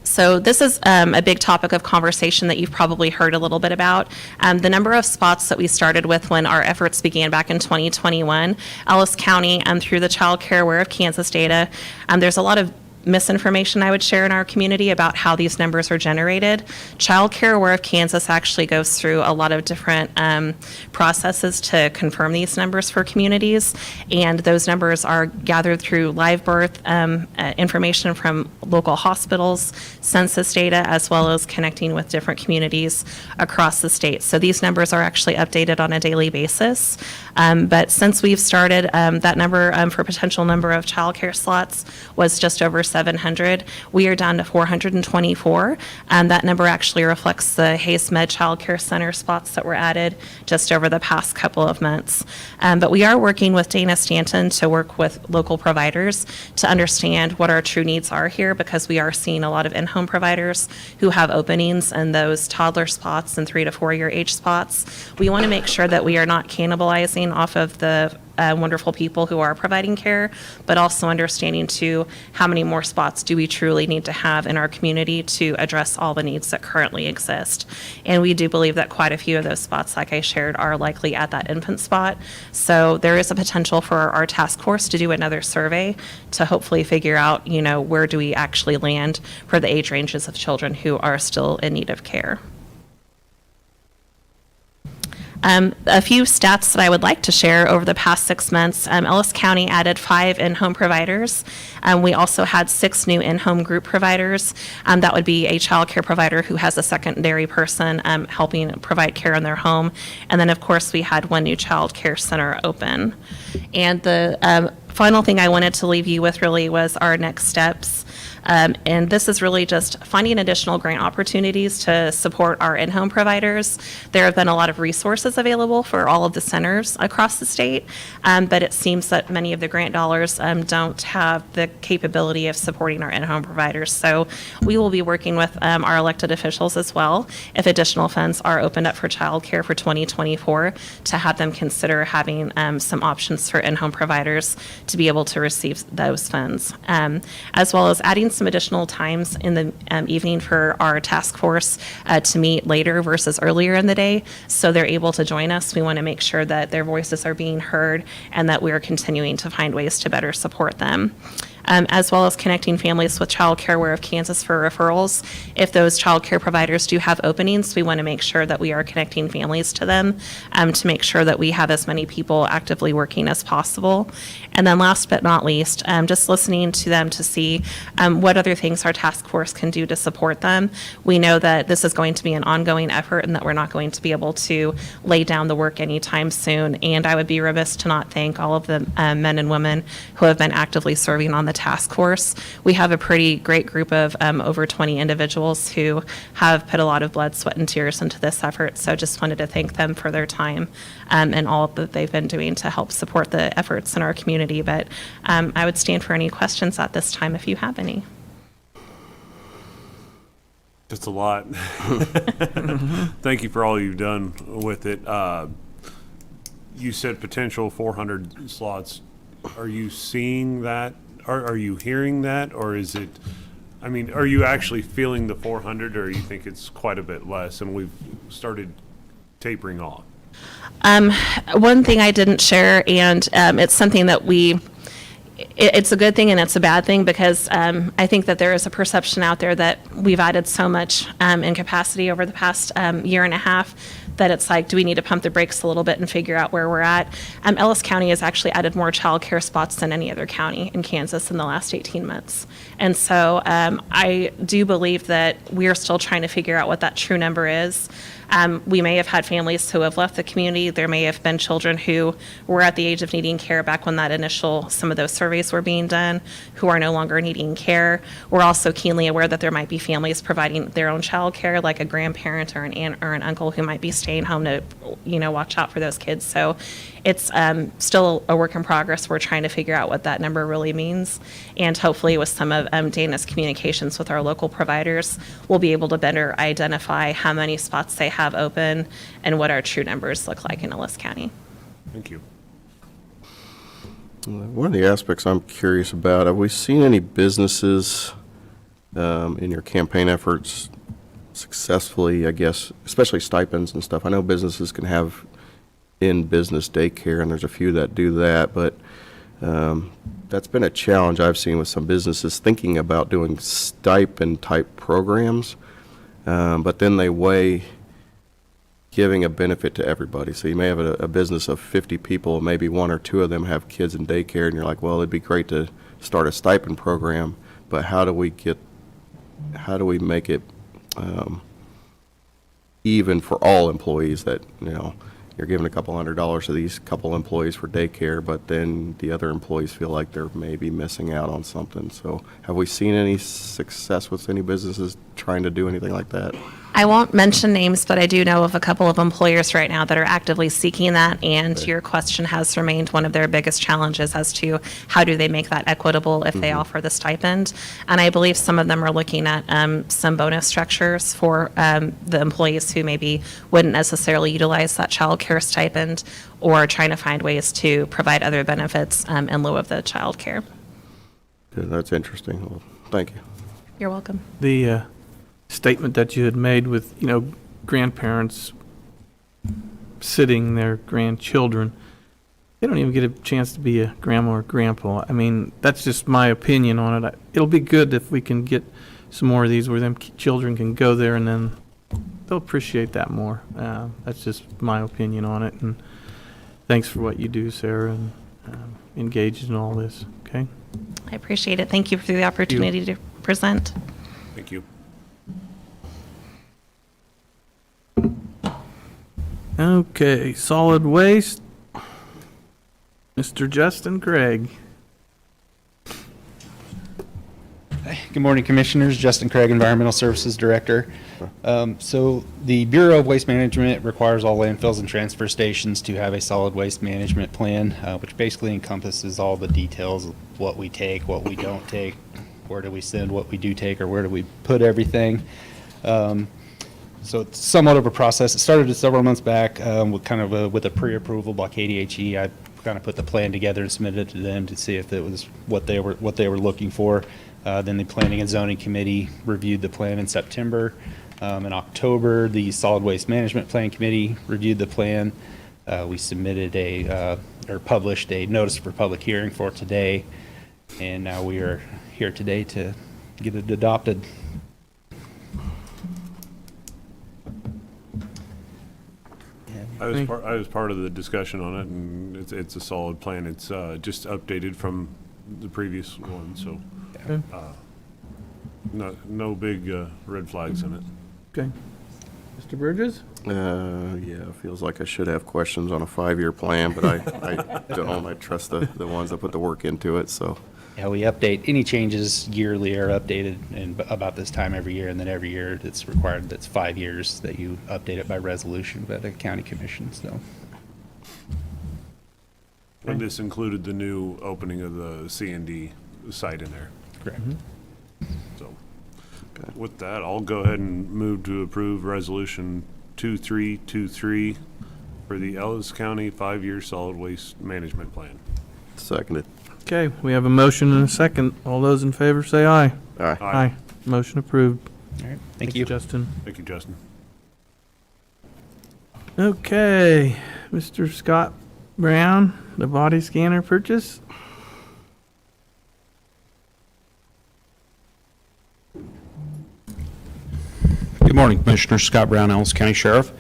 So this is a big topic of conversation that you've probably heard a little bit about. The number of spots that we started with when our efforts began back in 2021, Ellis County, through the Child Care Aware of Kansas data, there's a lot of misinformation I would share in our community about how these numbers are generated. Child Care Aware of Kansas actually goes through a lot of different processes to confirm these numbers for communities, and those numbers are gathered through live birth information from local hospitals, census data, as well as connecting with different communities across the state. So these numbers are actually updated on a daily basis. But since we've started, that number for potential number of child care slots was just over 700. We are down to 424. That number actually reflects the Hayes Med Child Care Center spots that were added just over the past couple of months. But we are working with Dana Stanton to work with local providers to understand what our true needs are here, because we are seeing a lot of in-home providers who have openings in those toddler spots and 3 to 4 year age spots. We want to make sure that we are not cannibalizing off of the wonderful people who are providing care, but also understanding too how many more spots do we truly need to have in our community to address all the needs that currently exist. And we do believe that quite a few of those spots, like I shared, are likely at that infant spot. So there is a potential for our task force to do another survey to hopefully figure out, where do we actually land for the age ranges of children who are still in need of care. A few stats that I would like to share over the past 6 months. Ellis County added 5 in-home providers. We also had 6 new in-home group providers. That would be a child care provider who has a secondary person helping provide care in their home. And then, of course, we had 1 new child care center open. And the final thing I wanted to leave you with really was our next steps. And this is really just finding additional grant opportunities to support our in-home providers. There have been a lot of resources available for all of the centers across the state, but it seems that many of the grant dollars don't have the capability of supporting our in-home providers. So we will be working with our elected officials as well, if additional funds are opened up for childcare for 2024, to have them consider having some options for in-home providers to be able to receive those funds, as well as adding some additional times in the evening for our task force to meet later versus earlier in the day, so they're able to join us. We want to make sure that their voices are being heard and that we are continuing to find ways to better support them. As well as connecting families with Child Care Aware of Kansas for referrals. If those child care providers do have openings, we want to make sure that we are connecting families to them to make sure that we have as many people actively working as possible. And then last but not least, just listening to them to see what other things our task force can do to support them. We know that this is going to be an ongoing effort and that we're not going to be able to lay down the work anytime soon. And I would be remiss to not thank all of the men and women who have been actively serving on the task force. We have a pretty great group of over 20 individuals who have put a lot of blood, sweat, and tears into this effort. So just wanted to thank them for their time and all that they've been doing to help support the efforts in our community. But I would stand for any questions at this time if you have any. That's a lot. Thank you for all you've done with it. You said potential 400 slots. Are you seeing that? Are you hearing that? Or is it, are you actually feeling the 400, or you think it's quite a bit less and we've started tapering off? One thing I didn't share, and it's something that it's a good thing and it's a bad thing, because I think that there is a perception out there that we've added so much in capacity over the past year and a half that it's like, do we need to pump the brakes a little bit and figure out where we're at? Ellis County has actually added more child care spots than any other county in Kansas in the last 18 months. And so I do believe that we're still trying to figure out what that true number is. We may have had families who have left the community. There may have been children who were at the age of needing care back when some of those surveys were being done, who are no longer needing care. We're also keenly aware that there might be families providing their own child care, like a grandparent or an aunt or an uncle who might be staying home to, watch out for those kids. So it's still a work in progress. We're trying to figure out what that number really means. And hopefully with some of Dana's communications with our local providers, we'll be able to better identify how many spots they have open and what our true numbers look like in Ellis County. Thank you. One of the aspects I'm curious about, have we seen any businesses in your campaign efforts successfully, I guess, especially stipends and stuff? I know businesses can have in-business daycare, and there's a few that do that, but that's been a challenge I've seen with some businesses thinking about doing stipend-type programs, but then they weigh giving a benefit to everybody. So you may have a business of 50 people, and maybe 1 or 2 of them have kids in daycare, and you're like, well, it'd be great to start a stipend program, but how do we make it even for all employees that, you're giving a couple $100 to these couple employees for daycare, but then the other employees feel like they're maybe missing out on something. So have we seen any success with any businesses trying to do anything like that? I won't mention names, but I do know of a couple of employers right now that are actively seeking that, and your question has remained one of their biggest challenges as to how do they make that equitable if they offer the stipend. And I believe some of them are looking at some bonus structures for the employees who maybe wouldn't necessarily utilize that child care stipend, or trying to find ways to provide other benefits in lieu of the child care. Good, that's interesting. Well, thank you. You're welcome. The statement that you had made with, grandparents sitting their grandchildren, they don't even get a chance to be a grandma or grandpa. I mean, that's just my opinion on it. It'll be good if we can get some more of these where them children can go there, and then they'll appreciate that more. That's just my opinion on it. And thanks for what you do, Sarah, and engaged in all this. Okay. I appreciate it. Thank you for the opportunity to present. Thank you. Okay, solid waste. Mr. Justin Craig. Good morning, Commissioners. Justin Craig, Environmental Services Director. So the Bureau of Waste Management requires all landfills and transfer stations to have a solid waste management plan, which basically encompasses all the details of what we take, what we don't take, where do we send what we do take, or where do we put everything. So it's somewhat of a process. It started several months back with a pre-approval by KDHE. I kind of put the plan together and submitted it to them to see if it was what they were looking for. Then the Planning and Zoning Committee reviewed the plan in September. In October, the Solid Waste Management Plan Committee reviewed the plan. We submitted or published a notice for public hearing for today, and now we are here today to get it adopted. I was part of the discussion on it, and it's a solid plan. It's just updated from the previous one, so no big red flags in it. Okay. Mr. Burgess? Yeah, it feels like I should have questions on a 5-year plan, but I don't. I trust the ones that put the work into it, so. Yeah, we update any changes yearly are updated in about this time every year, and then every year it's required that's 5 years that you update it by resolution by the county commission. So, And this included the new opening of the C&D site in there. correct. So with that, I'll go ahead and move to approve Resolution 2323 for the Ellis County 5-year solid waste management plan. Seconded. Okay, we have a motion and a second. All those in favor say aye. Aye. Aye. Motion approved. All right, thank you. Justin. Thank you, Justin. Okay, Mr. Scott Brown, the body scanner purchase. Good morning, Commissioner. Scott Brown, Ellis County Sheriff.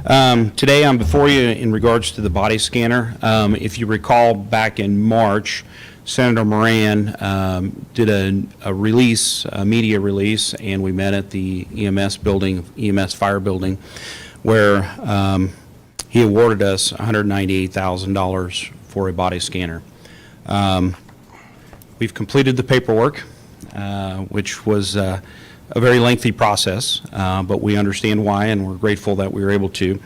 Today I'm before you in regards to the body scanner. If you recall, back in March, Senator Moran did a release, a media release, and we met at the EMS building, EMS fire building, where he awarded us $198,000 for a body scanner. We've completed the paperwork, which was a very lengthy process, but we understand why, and we're grateful that we were able to.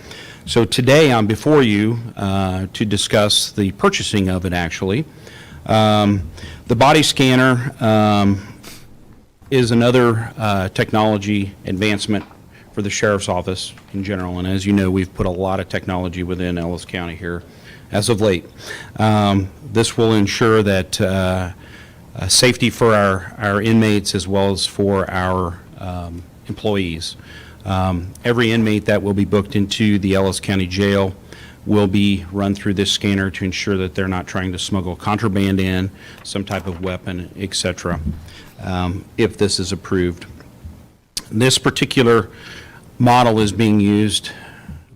So today I'm before you to discuss the purchasing of it, actually. The body scanner is another technology advancement for the Sheriff's Office in general, and as you know, we've put a lot of technology within Ellis County here as of late. This will ensure that safety for our inmates as well as for our employees. Every inmate that will be booked into the Ellis County Jail will be run through this scanner to ensure that they're not trying to smuggle contraband in, some type of weapon, etc., if this is approved. This particular model is being used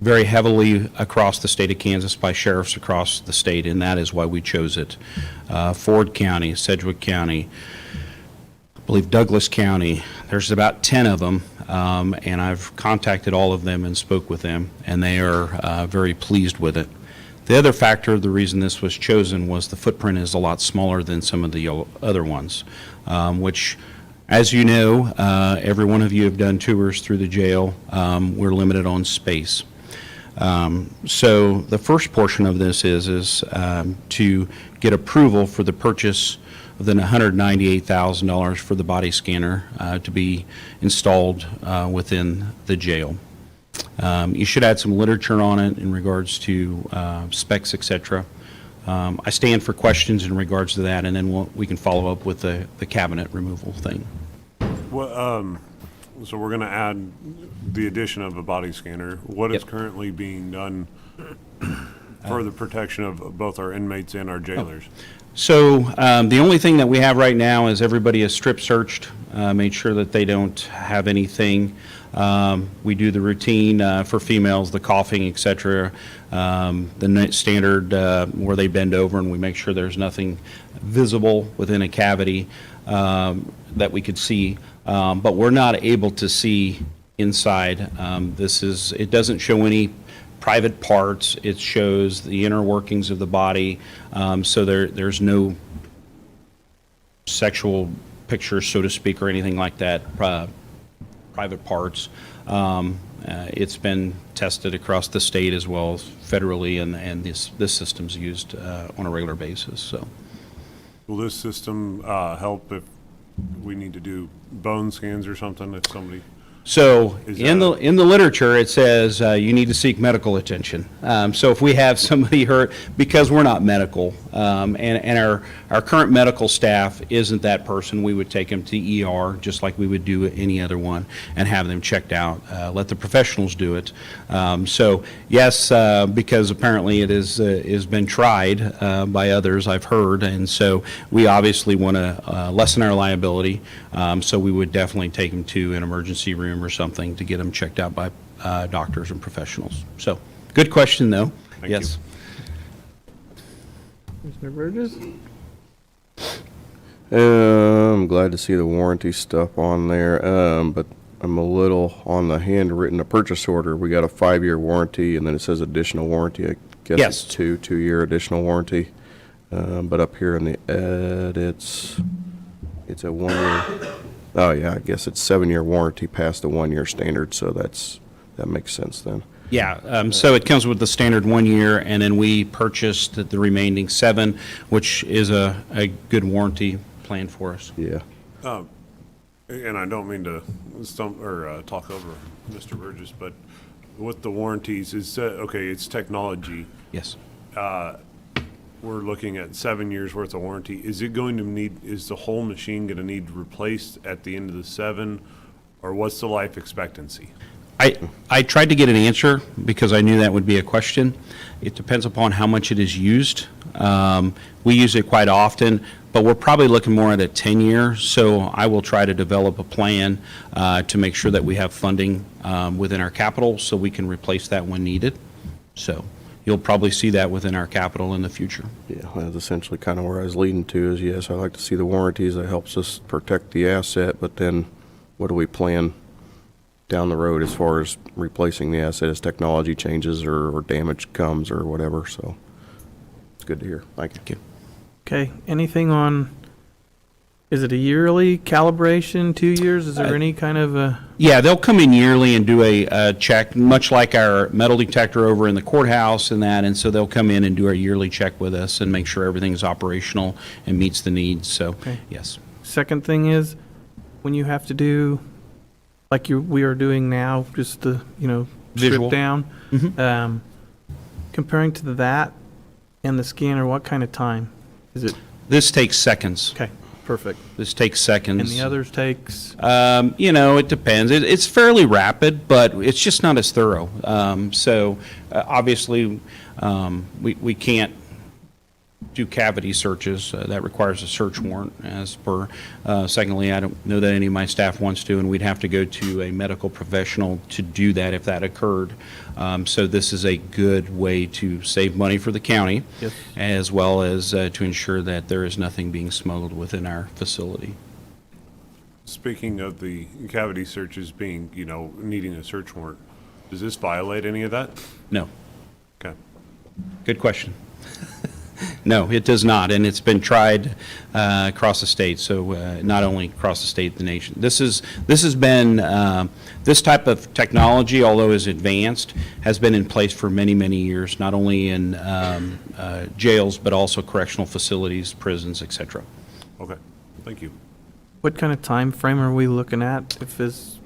very heavily across the state of Kansas by sheriffs across the state, and that is why we chose it. Ford County, Sedgwick County, I believe Douglas County, there's about 10 of them and I've contacted all of them and spoke with them, and they are very pleased with it. The other factor, the reason this was chosen, was the footprint is a lot smaller than some of the other ones, which, as you know, every one of you have done tours through the jail. We're limited on space. So the first portion of this is to get approval for the purchase of the $198,000 for the body scanner to be installed within the jail. You should add some literature on it in regards to specs, etc. I stand for questions in regards to that, and then we can follow up with the cabinet removal thing. Well, so we're going to add the addition of a body scanner. What is Yep. currently being done for the protection of both our inmates and our jailers? So the only thing that we have right now is everybody is strip searched, made sure that they don't have anything. We do the routine for females, the coughing, et cetera, the standard where they bend over, and we make sure there's nothing visible within a cavity that we could see. But we're not able to see inside. It doesn't show any private parts. It shows the inner workings of the body. So there's no sexual pictures, so to speak, or anything like that, private parts. It's been tested across the state as well as federally, and this system's used on a regular basis. So, Will this system help if we need to do bone scans or something if somebody? So Is in that- the literature, it says you need to seek medical attention. So if we have somebody hurt, because we're not medical, and our current medical staff isn't that person, we would take them to ER, just like we would do any other one, and have them checked out. Let the professionals do it. So yes, because apparently it has been tried by others, I've heard, and so we obviously want to lessen our liability. So we would definitely take them to an emergency room or something to get them checked out by doctors and professionals. So, good question, though. Thank Yes. Commissioner Burgess? I'm glad to see the warranty stuff on there, but I'm a little on the handwritten, a purchase order. We got a 5-year warranty, and then it says additional warranty. I guess Yes. it's two-year additional warranty. But up here in the ed, it's a 1-year. Oh yeah, I guess it's 7-year warranty past the 1-year standard, so that makes sense then. Yeah, so it comes with the standard 1 year, and then we purchased the remaining 7, which is a good warranty plan for us. Yeah. And I don't mean to stump or talk over Mr. Burgess, but with the warranties, okay, it's technology. Yes. We're looking at 7 years worth of warranty. Is the whole machine going to need replaced at the end of the 7, or what's the life expectancy? I tried to get an answer because I knew that would be a question. It depends upon how much it is used. We use it quite often, but we're probably looking more at a 10-year, so I will try to develop a plan to make sure that we have funding within our capital so we can replace that when needed. So you'll probably see that within our capital in the future. Yeah, that's essentially kind of where I was leading to is, yes, I like to see the warranties. That helps us protect the asset, but then what do we plan down the road as far as replacing the asset as technology changes or damage comes or whatever, so it's good to hear. Thank you. Okay, anything on, is it a yearly calibration, 2 years? Is there any kind of a, Yeah, they'll come in yearly and do a check, much like our metal detector over in the courthouse and that, and so they'll come in and do a yearly check with us and make sure everything's operational and meets the needs, so, Okay. yes. second thing is, when you have to do, like we are doing now, just the, Visual. strip down, comparing to that and the scanner, what kind of time? Is it, This takes seconds. okay, perfect. This takes seconds. And the others takes, It depends. It's fairly rapid, but it's just not as thorough. Obviously, we can't do cavity searches. That requires a search warrant as per. Secondly, I don't know that any of my staff wants to, and we'd have to go to a medical professional to do that if that occurred. So this is a good way to save money for the county, Yes. as well as to ensure that there is nothing being smuggled within our facility. Speaking of the cavity searches being, needing a search warrant, does this violate any of that? No. Okay. Good question. No, it does not, and it's been tried across the state, so not only across the state, the nation. This has been, this type of technology, although is advanced, has been in place for many, many years, not only in jails, but also correctional facilities, prisons, et cetera. Okay, thank you. What kind of time frame are we looking at if this,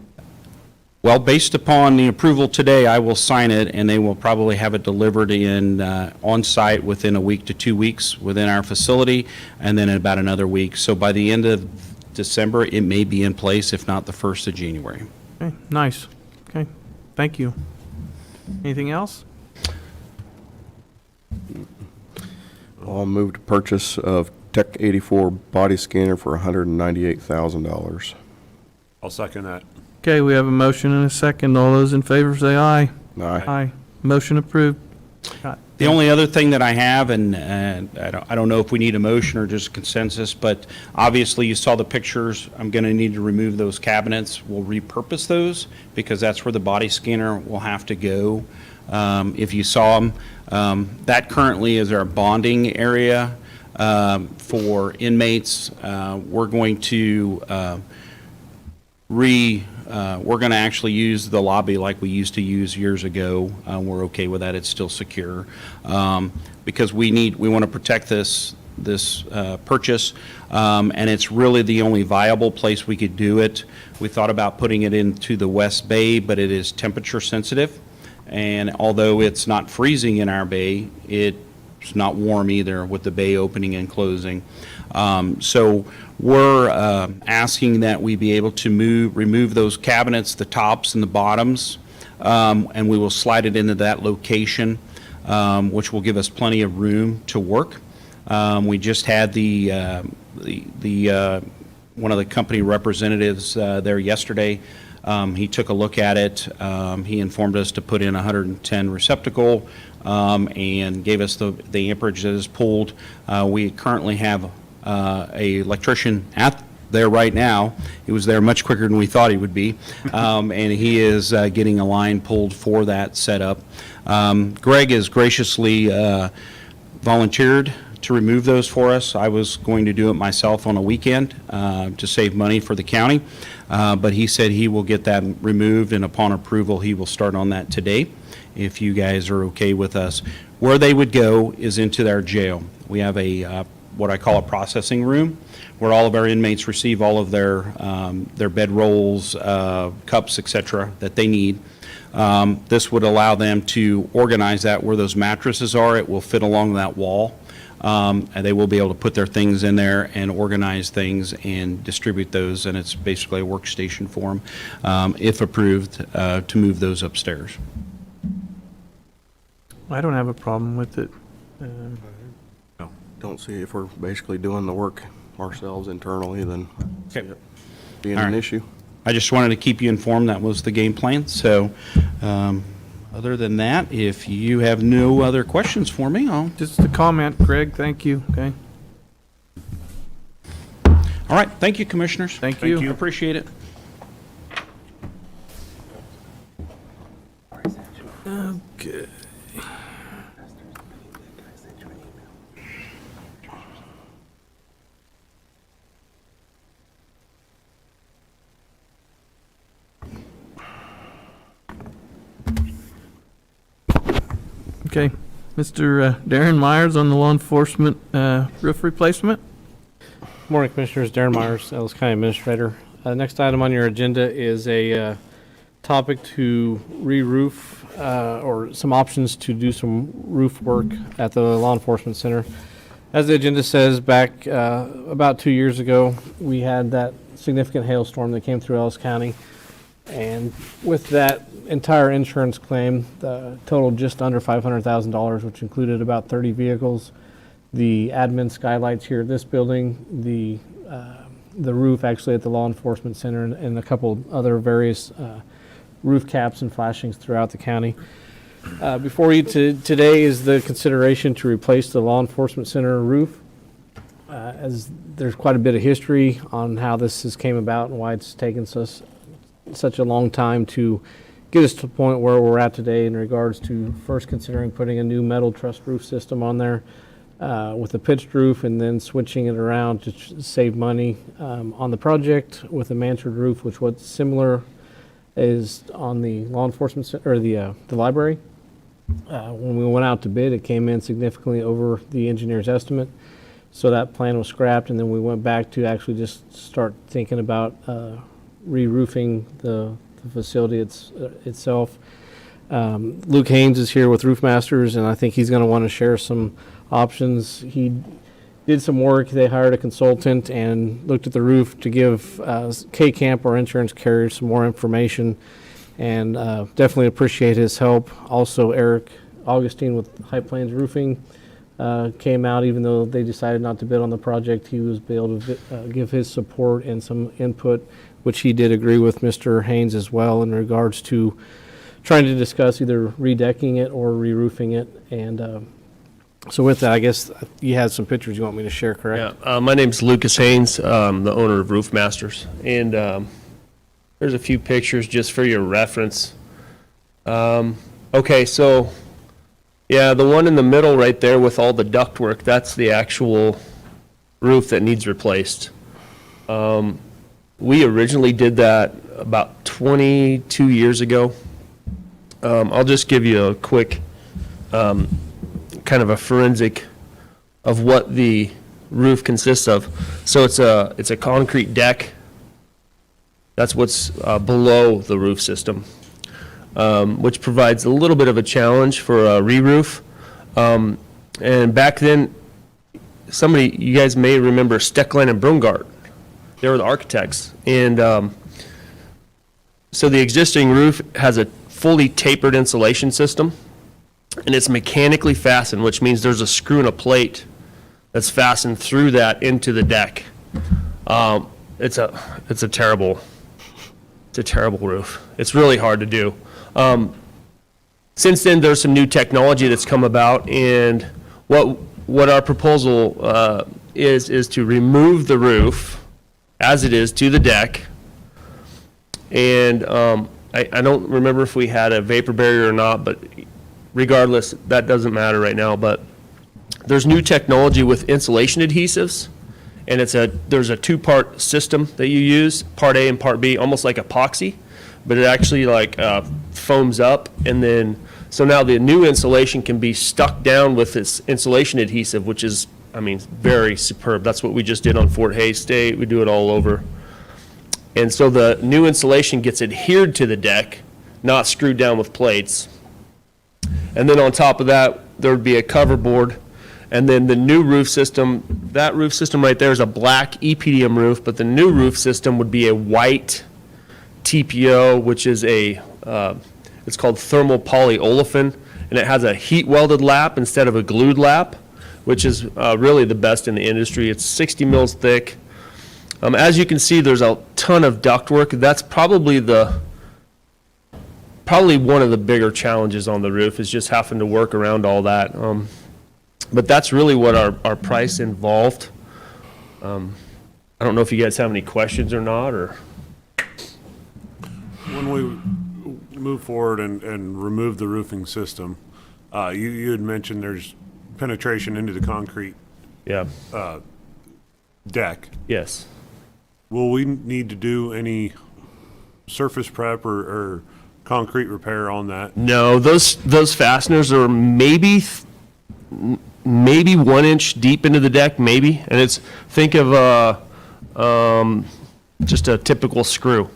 Well, based upon the approval today, I will sign it, and they will probably have it delivered in, on-site within a week to 2 weeks within our facility, and then in about another week. So by the end of December, it may be in place, if not the 1st of January. okay, nice, okay, thank you. Anything else? I'll move to purchase of Tech 84 body scanner for $198,000. I'll second that. Okay, we have a motion and a second. All those in favor say aye. Aye. Aye. Motion approved. Scott. The only other thing that I have, and I don't know if we need a motion or just consensus, but obviously you saw the pictures. I'm going to need to remove those cabinets. We'll repurpose those because that's where the body scanner will have to go. If you saw them, that currently is our bonding area for inmates. We're going to we're going to actually use the lobby like we used to use years ago. We're okay with that. It's still secure. Because we want to protect this purchase, and it's really the only viable place we could do it. We thought about putting it into the West Bay, but it is temperature sensitive. And although it's not freezing in our bay, it's not warm either with the bay opening and closing. So we're asking that we be able to remove those cabinets, the tops and the bottoms, and we will slide it into that location, which will give us plenty of room to work. We just had one of the company representatives there yesterday. He took a look at it. He informed us to put in 110 receptacle and gave us the amperage that is pulled. We currently have a electrician there right now. He was there much quicker than we thought he would be, and he is getting a line pulled for that setup. Greg has graciously volunteered to remove those for us. I was going to do it myself on a weekend to save money for the county, but he said he will get that removed, and upon approval, he will start on that today, if you guys are okay with us. Where they would go is into their jail. We have a what I call a processing room, where all of our inmates receive all of their bedrolls, cups, etc., that they need. This would allow them to organize that where those mattresses are. It will fit along that wall, and they will be able to put their things in there and organize things and distribute those, and it's basically a workstation for them, if approved, to move those upstairs. I don't have a problem with it. Don't see if we're basically doing the work ourselves internally, then Okay. being All an right. issue. I just wanted to keep you informed that was the game plan. So other than that, if you have no other questions for me, I'll... Just a comment, Greg, thank you, okay? All right. Thank you, Commissioners. Thank you. you. Appreciate it. Okay. Okay, Mr. Darren Myers on the law enforcement roof replacement. Morning, Commissioners. Darren Myers, Ellis County Administrator. Next item on your agenda is a topic to re-roof or some options to do some roof work at the Law Enforcement Center. As the agenda says, back about 2 years ago, we had that significant hailstorm that came through Ellis County. And with that entire insurance claim, totaled just under $500,000, which included about 30 vehicles, the admin skylights here at this building, the roof actually at the Law Enforcement Center, and a couple other various roof caps and flashings throughout the county. Before you today is the consideration to replace the Law Enforcement Center roof. as there's quite a bit of history on how this has came about and why it's taken such a long time to get us to the point where we're at today in regards to first considering putting a new metal truss roof system on there with a pitched roof, and then switching it around to save money on the project with a mansard roof, which was similar is on the law enforcement or the library. When we went out to bid, it came in significantly over the engineer's estimate. So that plan was scrapped, and then we went back to actually just start thinking about re-roofing the facility itself. Luke Haynes is here with Roof Masters, and I think he's going to want to share some options. He did some work. They hired a consultant and looked at the roof to give K-Camp, our insurance carrier, some more information, and definitely appreciate his help. Also, Eric Augustine with High Plains Roofing came out. Even though they decided not to bid on the project, he was able to give his support and some input, which he did agree with Mr. Haynes as well in regards to trying to discuss either redecking it or re-roofing it. And so with that, I guess you had some pictures you want me to share, correct? Yeah, my name's Lucas Haynes, the owner of Roof Masters, and there's a few pictures just for your reference. Okay, so yeah, the one in the middle right there with all the ductwork, that's the actual roof that needs replaced. We originally did that about 22 years ago. I'll just give you a quick kind of a forensic of what the roof consists of. So it's a concrete deck. That's what's below the roof system, which provides a little bit of a challenge for a re-roof. And back then, you guys may remember Stecklein and Brungart. They were the architects. And so the existing roof has a fully tapered insulation system, and it's mechanically fastened, which means there's a screw and a plate that's fastened through that into the deck. It's a terrible roof. It's really hard to do. Since then, there's some new technology that's come about, and what our proposal is to remove the roof as it is to the deck. And I don't remember if we had a vapor barrier or not, but regardless, that doesn't matter right now. But there's new technology with insulation adhesives, and there's a two-part system that you use, part A and part B, almost like epoxy, but it actually foams up, and then so now the new insulation can be stuck down with this insulation adhesive, which is, very superb. That's what we just did on Fort Hays State. We do it all over. And so the new insulation gets adhered to the deck, not screwed down with plates. And then on top of that, there would be a cover board. And then the new roof system, that roof system right there is a black EPDM roof, but the new roof system would be a white TPO, which is it's called thermal polyolefin, and it has a heat welded lap instead of a glued lap, which is really the best in the industry. It's 60 mils thick. As you can see, there's a ton of ductwork. That's probably one of the bigger challenges on the roof, is just having to work around all that. But that's really what our price involved. I don't know if you guys have any questions or not, or. When we move forward and remove the roofing system, you had mentioned there's penetration into the concrete Yeah. deck. Yes. Will we need to do any surface prep or concrete repair on that? No, those fasteners are maybe 1 inch deep into the deck, maybe, and think of just a typical screw.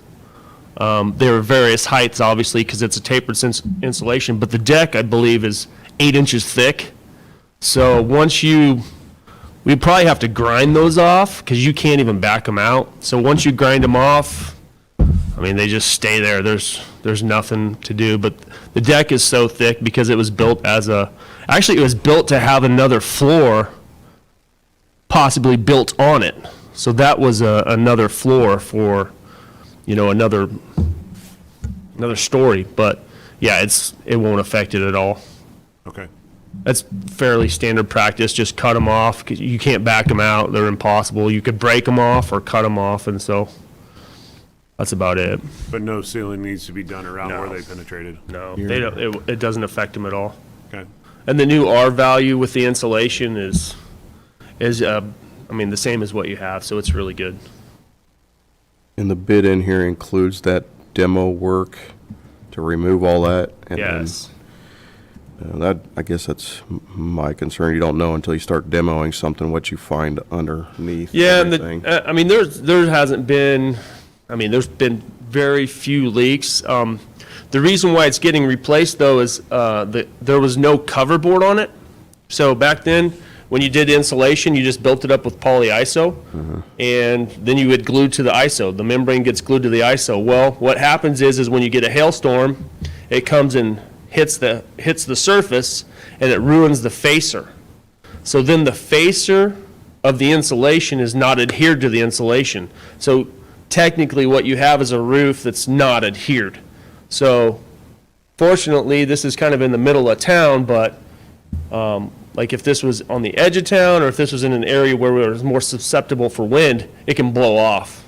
There are various heights, obviously, because it's a tapered insulation, but the deck, I believe, is 8 inches thick. So we probably have to grind those off, because you can't even back them out. So once you grind them off, they just stay there. There's nothing to do. But the deck is so thick because it was built it was built to have another floor possibly built on it. So that was another floor for, another story. But yeah, it won't affect it at all. Okay. That's fairly standard practice, just cut them off, 'cause you can't back them out, they're impossible. You could break them off or cut them off, and so that's about it. But no sealing needs to be done around No. where they penetrated? No, they don't, it doesn't affect them at all. Okay. And the new R value with the insulation is, I mean, the same as what you have, so it's really good. And the bid in here includes that demo work to remove all that? And then, Yes. That, I guess that's my concern. You don't know until you start demoing something what you find underneath Yeah, and everything. I mean, there hasn't been, I mean, there's been very few leaks. The reason why it's getting replaced, though, is that there was no cover board on it. So back then, when you did insulation, you just built it up with polyiso, and then you would glue to the iso. The membrane gets glued to the iso. Well, what happens is when you get a hailstorm, it comes and hits the surface, and it ruins the facer. So then the facer of the insulation is not adhered to the insulation. So technically, what you have is a roof that's not adhered. So fortunately, this is kind of in the middle of town, but like if this was on the edge of town, or if this was in an area where it was more susceptible for wind, it can blow off.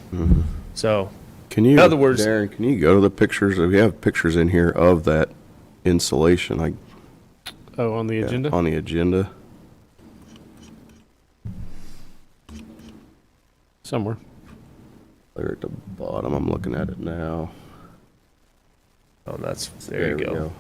So, Can you, in other words, Darren, can you go to the pictures? We have pictures in here of that insulation, Oh, on the agenda? on the agenda. Somewhere. They're at the bottom. I'm looking at it now. oh, there you we go.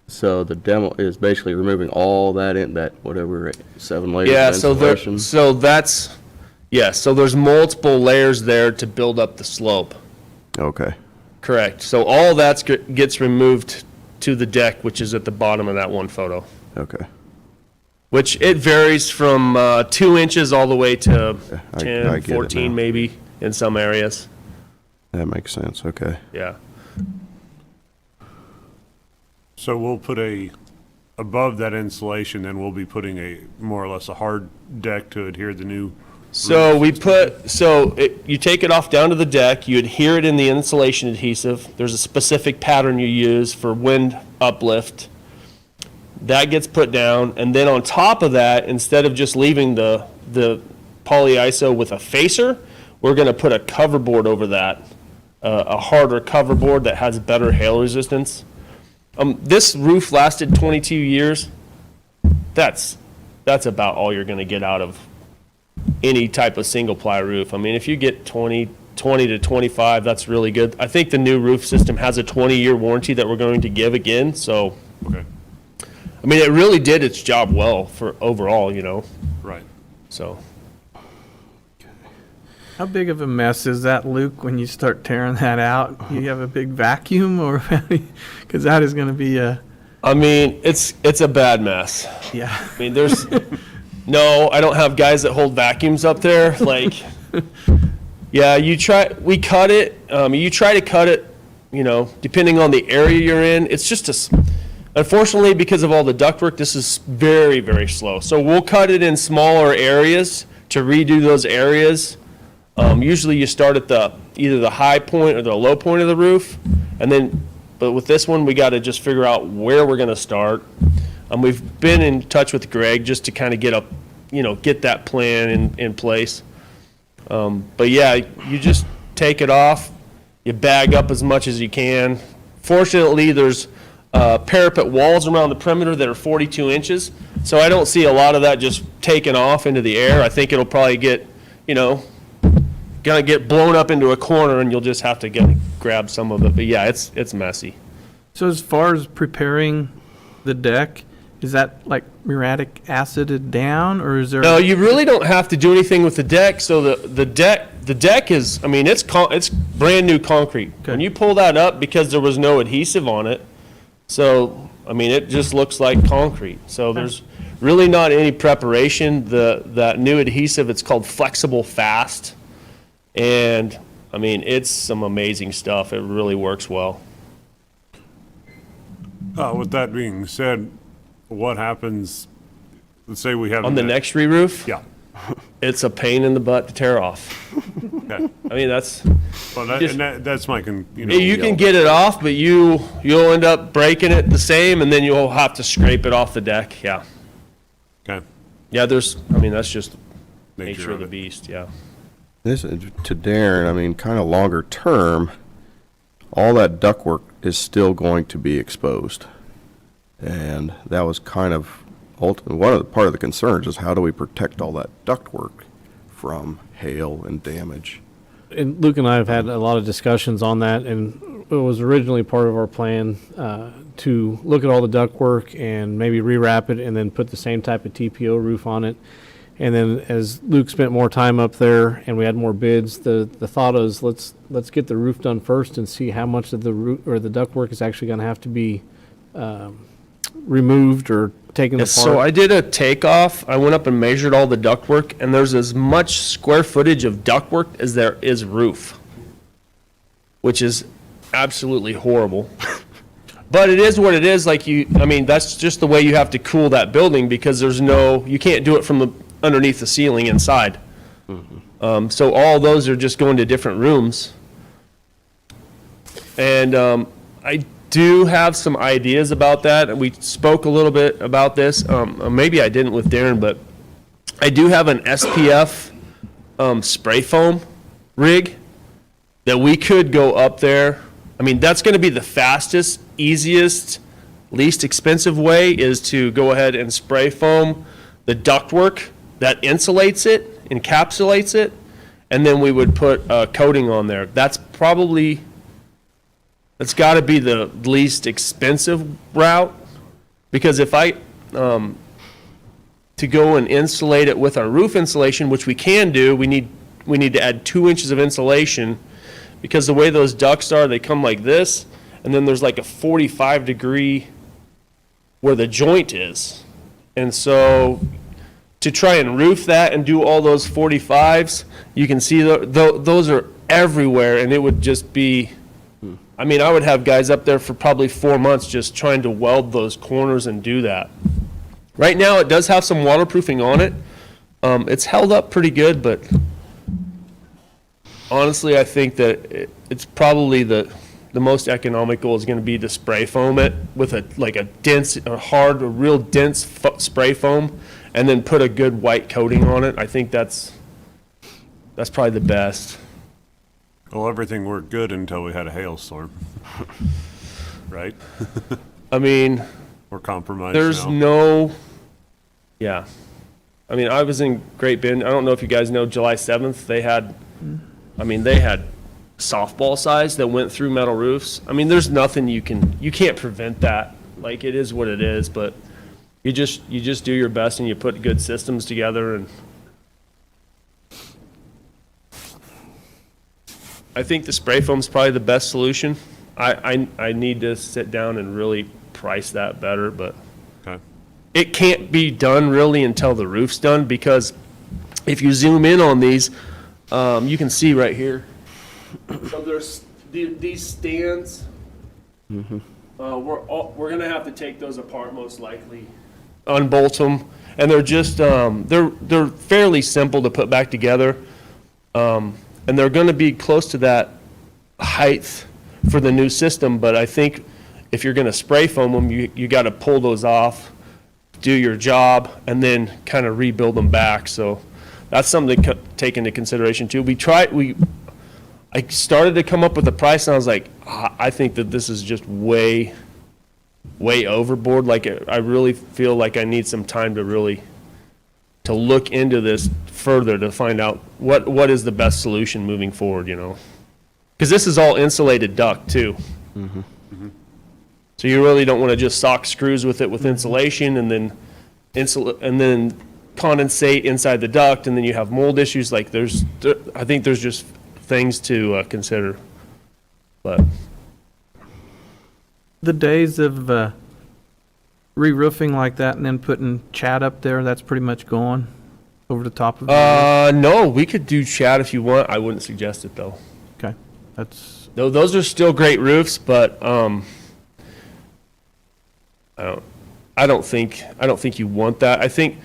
So the demo is basically removing all that in that, whatever, 7 layers Yeah, of so insulation. so there's multiple layers there to build up the slope. Okay. Correct. So all that gets removed to the deck, which is at the bottom of that one photo. Okay. Which it varies from 2 inches all the way to I 10, get it 14 now. maybe in some areas. That makes sense. Okay. Yeah. So we'll put above that insulation, then we'll be putting more or less a hard deck to adhere the new. So you take it off down to the deck, you adhere it in the insulation adhesive. There's a specific pattern you use for wind uplift. That gets put down, and then on top of that, instead of just leaving the polyiso with a facer, we're gonna put a cover board over that, a harder cover board that has better hail resistance. This roof lasted 22 years. That's about all you're gonna get out of any type of single ply roof. I mean, if you get 20 to 25, that's really good. I think the new roof system has a 20-year warranty that we're going to give again, so, Okay. I mean, it really did its job well for overall, Right. so. How big of a mess is that, Luke, when you start tearing that out? You have a big vacuum, or, because that is going to be I mean, it's a bad mess. yeah. I mean, no, I don't have guys that hold vacuums up there, like, yeah, we cut it, you try to cut it, depending on the area you're in, it's just unfortunately, because of all the ductwork, this is very, very slow. So we'll cut it in smaller areas to redo those areas. Usually you start at either the high point or the low point of the roof, but with this one, we got to just figure out where we're going to start. We've been in touch with Greg just to kind of get that plan in place. But yeah, you just take it off, you bag up as much as you can. Fortunately, there's parapet walls around the perimeter that are 42 inches, so I don't see a lot of that just taking off into the air. I think it'll probably get, gonna get blown up into a corner, and you'll just have to grab some of it. But yeah, it's messy. So as far as preparing the deck, is that like muriatic acided down, or is there? No, you really don't have to do anything with the deck. So the deck is, I mean, it's brand new concrete. Okay. When you pull that up, because there was no adhesive on it, so I mean, it just looks like concrete. So there's really not any preparation. That new adhesive, it's called Flexible Fast, and I mean, it's some amazing stuff. It really works well. With that being said, what happens, let's say we have. On the next re-roof, Yeah. it's a pain in the butt to tear off. Okay. I mean, that's. Well, that's my, You can get it off, but you'll end up breaking it the same, and then you'll have to scrape it off the deck, yeah. Yeah, there's, I mean, that's just Nature nature of of the it. beast, yeah. This, to Darren, I mean, kind of longer term, all that ductwork is still going to be exposed. And that was kind of part of the concerns is how do we protect all that ductwork from hail and damage? And Luke and I have had a lot of discussions on that, and it was originally part of our plan to look at all the ductwork and maybe rewrap it and then put the same type of TPO roof on it. And then as Luke spent more time up there and we had more bids, the thought is let's get the roof done first and see how much of the roof or the ductwork is actually going to have to be removed or taken Yeah, apart. so I did a takeoff. I went up and measured all the ductwork, and there's as much square footage of ductwork as there is roof, which is absolutely horrible. But it is what it is. Like I mean, that's just the way you have to cool that building because you can't do it from underneath the ceiling inside. So all those are just going to different rooms. And I do have some ideas about that. We spoke a little bit about this. Maybe I didn't with Darren, but I do have an SPF spray foam rig that we could go up there. I mean, that's going to be the fastest, easiest, least expensive way is to go ahead and spray foam the ductwork that insulates it, encapsulates it, and then we would put a coating on there. That's got to be the least expensive route, because if to go and insulate it with our roof insulation, which we can do, we need to add 2 inches of insulation, because the way those ducts are, they come like this, and then there's like a 45-degree where the joint is. And so to try and roof that and do all those 45s, you can see those are everywhere, and it would just be, I mean, I would have guys up there for probably 4 months just trying to weld those corners and do that. Right now, it does have some waterproofing on it. It's held up pretty good, but honestly, I think that it's probably the most economical is going to be to spray foam it with a real dense spray foam, and then put a good white coating on it. I think that's probably the best. Well, everything worked good until we had a hailstorm. Right? I mean, We're compromised there's now. yeah. I mean, I was in Great Bend. I don't know if you guys know, July 7th, they had softball size that went through metal roofs. I mean, there's nothing you can't prevent that. Like, it is what it is, but you just do your best and you put good systems together, and I think the spray foam's probably the best solution. I need to sit down and really price that better, but Okay. it can't be done really until the roof's done, because if you zoom in on these, you can see right here. So there's these stands. We're gonna have to take those apart most likely, unbolt them, and they're just they're fairly simple to put back together, and they're gonna be close to that height for the new system. But I think if you're gonna spray foam them, you got to pull those off, do your job, and then kind of rebuild them back. So that's something to take into consideration too. I started to come up with a price, and I was like, I think that this is just way overboard. Like, I really feel like I need some time to look into this further to find out what is the best solution moving forward, because this is all insulated duct too. So you really don't want to just sock screws with it with insulation and then condensate inside the duct, and then you have mold issues. Like, I think there's just things to consider. But The days of re-roofing like that and then putting chat up there, that's pretty much gone over the top of it? no, we could do chat if you want. I wouldn't suggest it though. Okay, that's, Those are still great roofs, but I don't think you want that. I think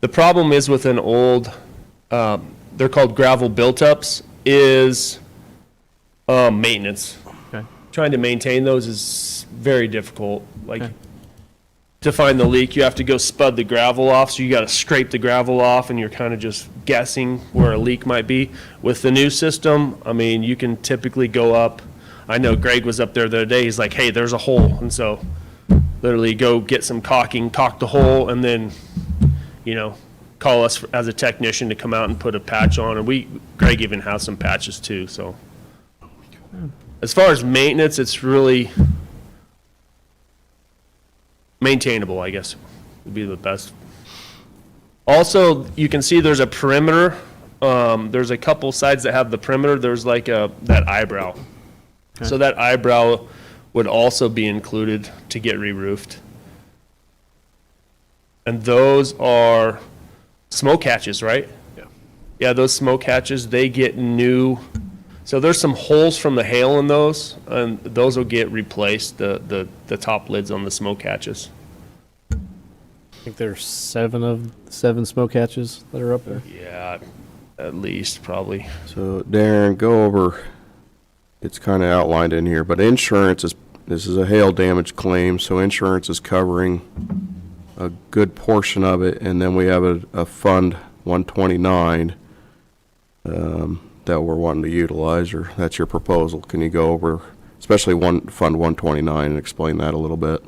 the problem is with an old, they're called gravel built-ups, is maintenance. okay. Trying to maintain those is very difficult. Like, Okay. to find the leak, you have to go spud the gravel off, so you got to scrape the gravel off, and you're kind of just guessing where a leak might be. With the new system, I mean, you can typically go up. I know Greg was up there the other day. He's like, hey, there's a hole. And so literally go get some caulking, caulk the hole, and then, you know, call us as a technician to come out and put a patch on. And Greg even has some patches too, so. As far as maintenance, it's really maintainable, I guess, would be the best. Also, you can see there's a perimeter. There's a couple sides that have the perimeter. There's like that eyebrow. So that eyebrow would also be included to get re-roofed. And those are smoke hatches, right? Yeah. Yeah, those smoke hatches, they get new. So there's some holes from the hail in those, and those will get replaced, the top lids on the smoke hatches. I think there's 7 smoke hatches that are up there. Yeah, at least, probably. So Darren, go over, it's kind of outlined in here, but insurance this is a hail damage claim, so insurance is covering a good portion of it, and then we have a Fund 129 that we're wanting to utilize, or that's your proposal. Can you go over, especially Fund 129, and explain that a little bit?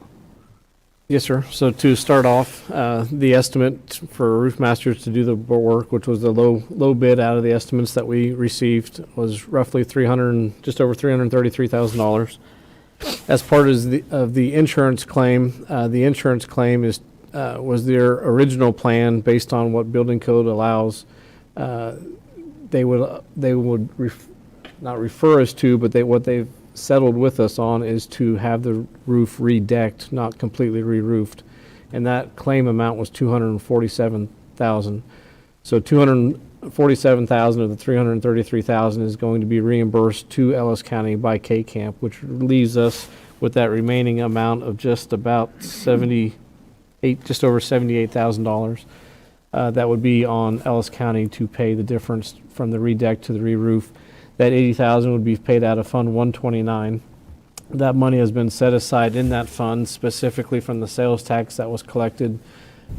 Yes, sir. So to start off, the estimate for Roof Masters to do the work, which was the low bid out of the estimates that we received, was roughly just over $333,000. As part of the insurance claim, was their original plan based on what building code allows. They would not refer us to, but what they've settled with us on is to have the roof redecked, not completely re-roofed. And that claim amount was $247,000. So $247,000 of the $333,000 is going to be reimbursed to Ellis County by K-Camp, which leaves us with that remaining amount of just over $78,000. That would be on Ellis County to pay the difference from the redeck to the re-roof. That $80,000 would be paid out of Fund 129. That money has been set aside in that fund specifically from the sales tax that was collected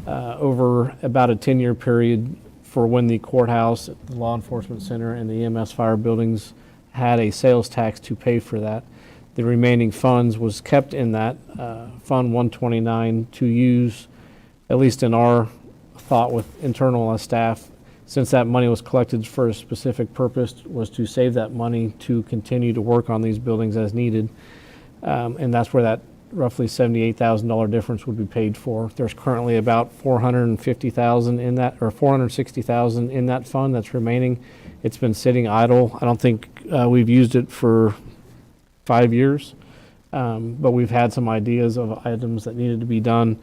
over about a 10-year period for when the courthouse, the law enforcement center, and the EMS fire buildings had a sales tax to pay for that. The remaining funds was kept in that Fund 129 to use, at least in our thought with internal staff, since that money was collected for a specific purpose, was to save that money to continue to work on these buildings as needed. And that's where that roughly $78,000 difference would be paid for. There's currently about $450,000 in that, or $460,000 in that fund that's remaining. It's been sitting idle. I don't think we've used it for 5 years, but we've had some ideas of items that needed to be done.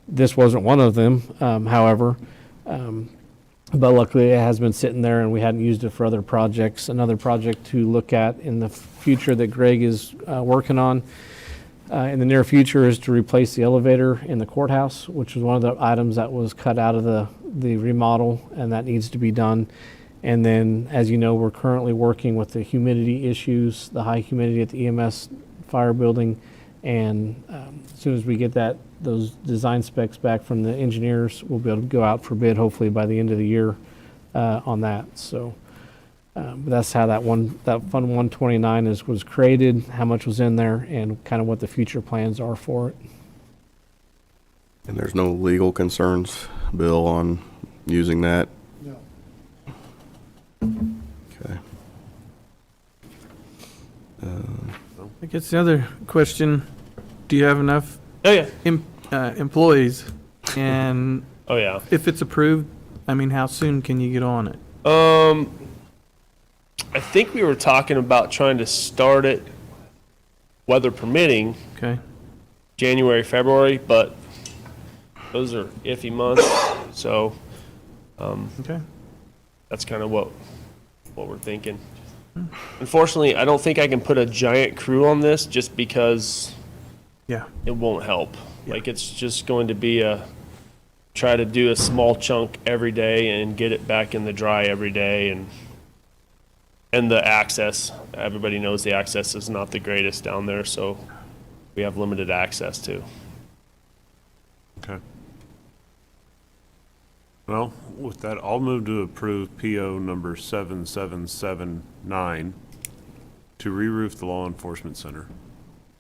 This wasn't one of them, however. But luckily, it has been sitting there, and we hadn't used it for other projects. Another project to look at in the future that Greg is working on in the near future is to replace the elevator in the courthouse, which was one of the items that was cut out of the remodel, and that needs to be done. And then, as you know, we're currently working with the humidity issues, the high humidity at the EMS fire building, and as soon as we get those design specs back from the engineers, we'll be able to go out for bid hopefully by the end of the year on that. So but that's how that Fund 129 was created, how much was in there, and kind of what the future plans are for it. And there's no legal concerns, Bill, on using that? No. Okay. I guess the other question, do you have enough Oh, yeah. employees? And Oh, yeah. if it's approved, I mean, how soon can you get on it? I think we were talking about trying to start it, weather permitting, Okay, January, February, but those are iffy months, so okay. that's kind of what we're thinking. Unfortunately, I don't think I can put a giant crew on this just because Yeah, it won't help. Like, it's just going to be try to do a small chunk every day and get it back in the dry every day, and the access, everybody knows the access is not the greatest down there, so we have limited access too. Okay. Well, with that, I'll move to approve PO number 7779 to re-roof the law enforcement center.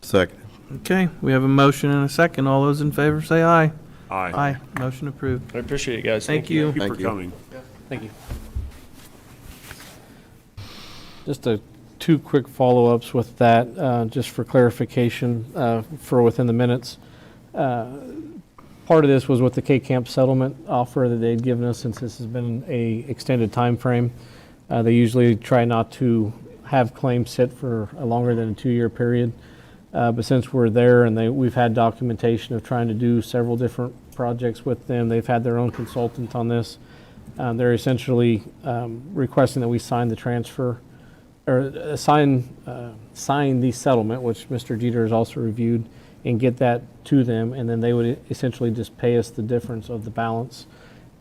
Second. Okay, we have a motion and a second. All those in favor say aye. Aye. Aye. Motion approved. I appreciate it, guys. Thank you. Thank you for Thank you. coming. Thank you. Just two quick follow-ups with that, just for clarification, for within the minutes. Part of this was with the K-Camp settlement offer that they'd given us, since this has been a extended time frame. They usually try not to have claims sit for a longer than a 2-year period. But since we're there and we've had documentation of trying to do several different projects with them, they've had their own consultant on this. They're essentially requesting that we sign the transfer, or sign the settlement, which Mr. Jeter has also reviewed, and get that to them, and then they would essentially just pay us the difference of the balance.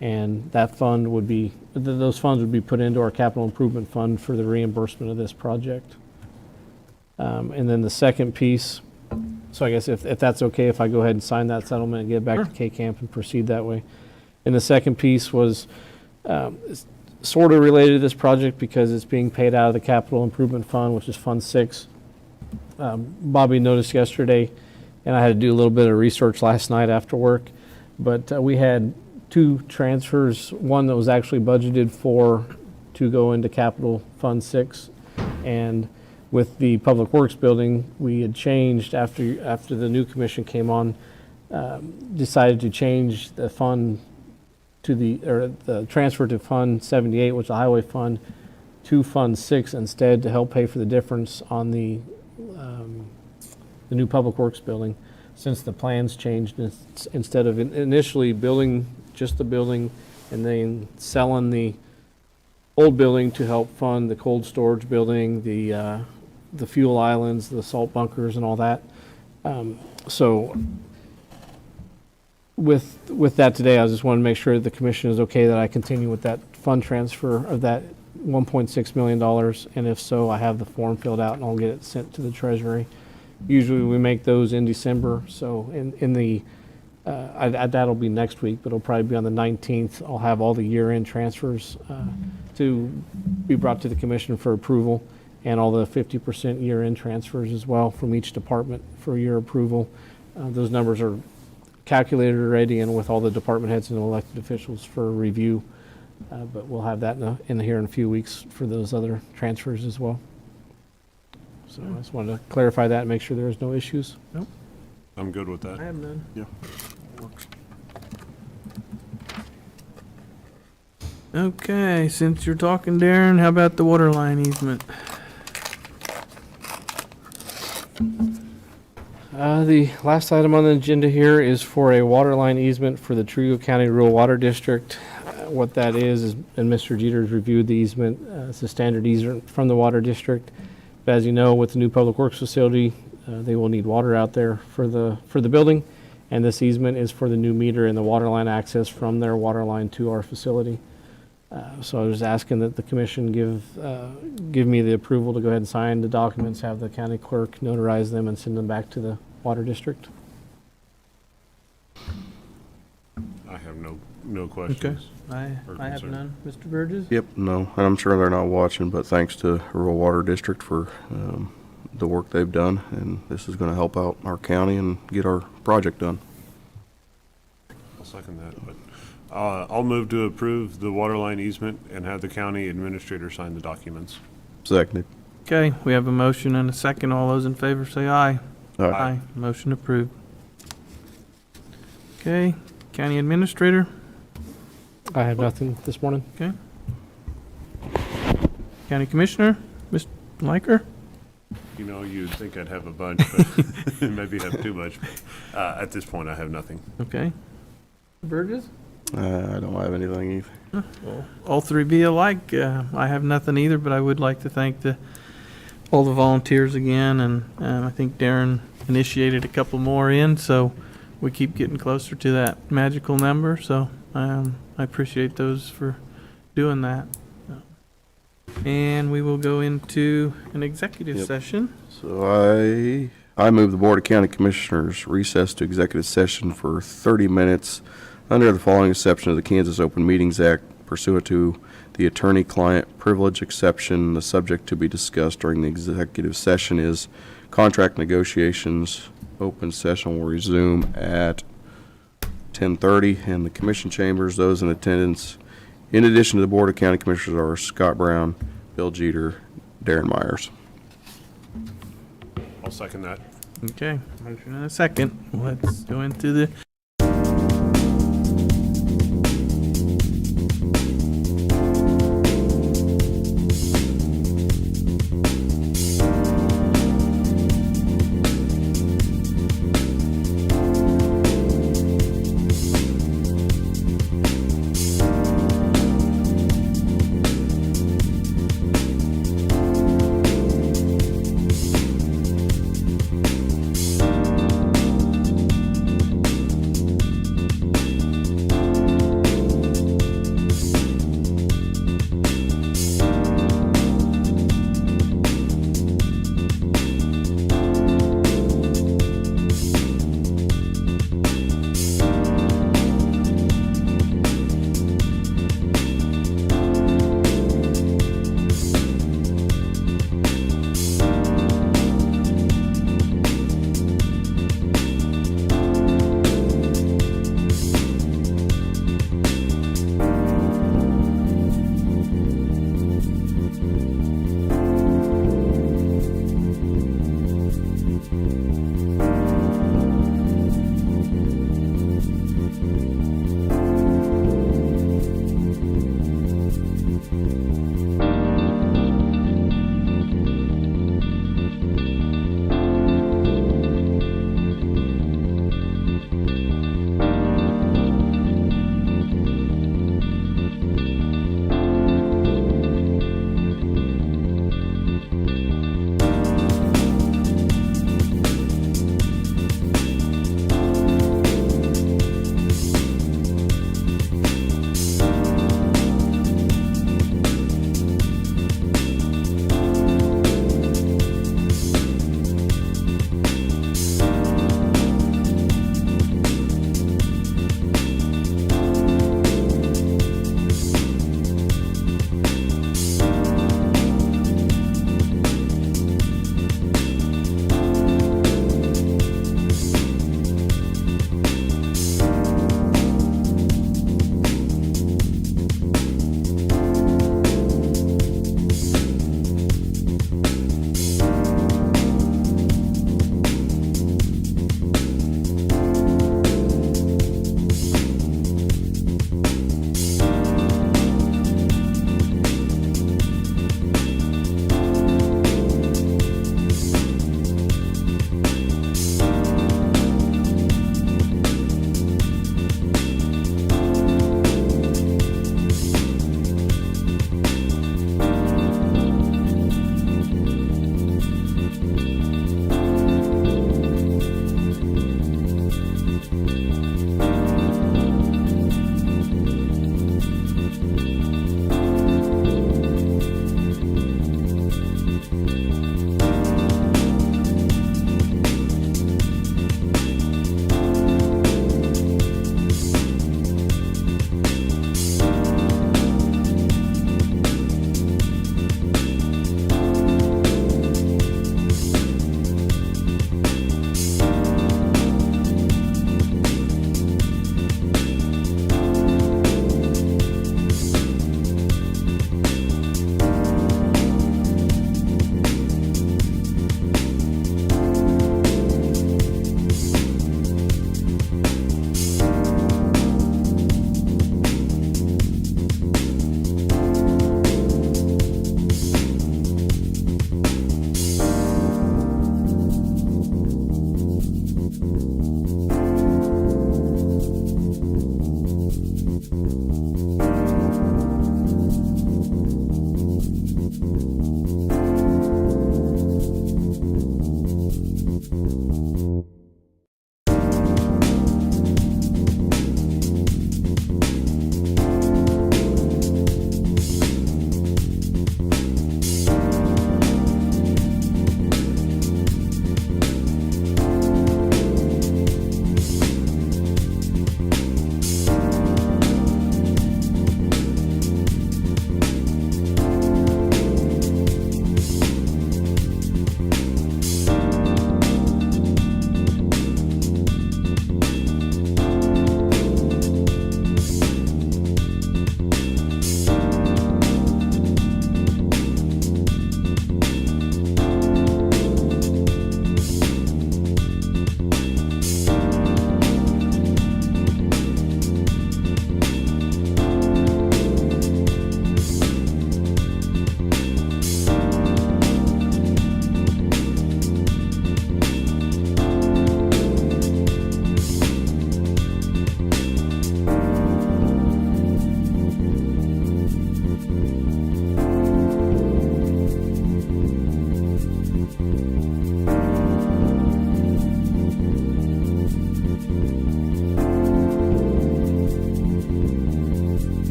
And that fund would be, those funds would be put into our capital improvement fund for the reimbursement of this project. And then the second piece, so I guess if that's okay, if I go ahead and sign that settlement and get back to K-Camp and proceed that way. And the second piece was sort of related to this project because it's being paid out of the capital improvement fund, which is Fund 6. Bobby noticed yesterday, and I had to do a little bit of research last night after work, but we had 2 transfers, one that was actually budgeted to go into capital Fund 6, and with the Public Works building, we had changed after the new commission came on, decided to change the fund to the transfer to Fund 78, which is the highway fund, to Fund 6 instead, to help pay for the difference on the new Public Works building, since the plans changed. Instead of initially building just the building and then selling the old building to help fund the cold storage building, the fuel islands, the salt bunkers, and all that. So with that today, I just want to make sure that the commission is okay that I continue with that fund transfer of that $1.6 million. And if so, I have the form filled out and I'll get it sent to the Treasury. Usually we make those in December. So that'll be next week, but it'll probably be on the 19th. I'll have all the year-end transfers to be brought to the commission for approval, and all the 50% year-end transfers as well from each department for your approval. Those numbers are calculated already and with all the department heads and elected officials for review. But we'll have that here in a few weeks for those other transfers as well. So I just wanted to clarify that and make sure there's no issues. Nope. I'm good with that. I have none. Yeah. Okay, since you're talking, Darren, how about the water line easement? The last item on the agenda here is for a water line easement for the Trujillo County Rural Water District. What that is, and Mr. Jeter's reviewed the easement, it's a standard easement from the water district. But as you know, with the new public works facility, they will need water out there for the building, and this easement is for the new meter and the water line access from their water line to our facility. So I was asking that the commission give me the approval to go ahead and sign the documents, have the county clerk notarize them, and send them back to the water district. I have no questions. I have concern. none. Mr. Burgess? Yep, no, and I'm sure they're not watching, but thanks to Rural Water District for the work they've done, and this is going to help out our county and get our project done. I'll second that, but I'll move to approve the water line easement and have the county administrator sign the documents. Seconded. Okay, we have a motion and a second. All those in favor say aye. Aye. Motion approved. Okay, county administrator? I have nothing this morning. Okay. County commissioner, Mr. Liker? You know, you'd think I'd have a bunch, but maybe have too much. At this point, I have nothing. Okay. Burgess? I don't have anything either. All three be alike. I have nothing either, but I would like to thank all the volunteers again, and I think Darren initiated a couple more in, so we keep getting closer to that magical number, so I appreciate those for doing that. And we will go into an executive Yep. session. So I I move the Board of County Commissioners recess to executive session for 30 minutes under the following exception of the Kansas Open Meetings Act pursuant to the attorney-client privilege exception. The subject to be discussed during the executive session is contract negotiations. Open session will resume at 10:30 in the commission chambers. Those in attendance, in addition to the Board of County Commissioners, are Scott Brown, Bill Jeter, Darren Myers. I'll second that. Okay, motion and a second. Let's go into the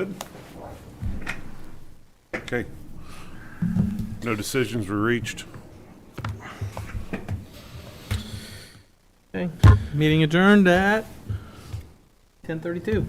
Good? Okay. No decisions were reached. Okay, meeting adjourned at 10:32.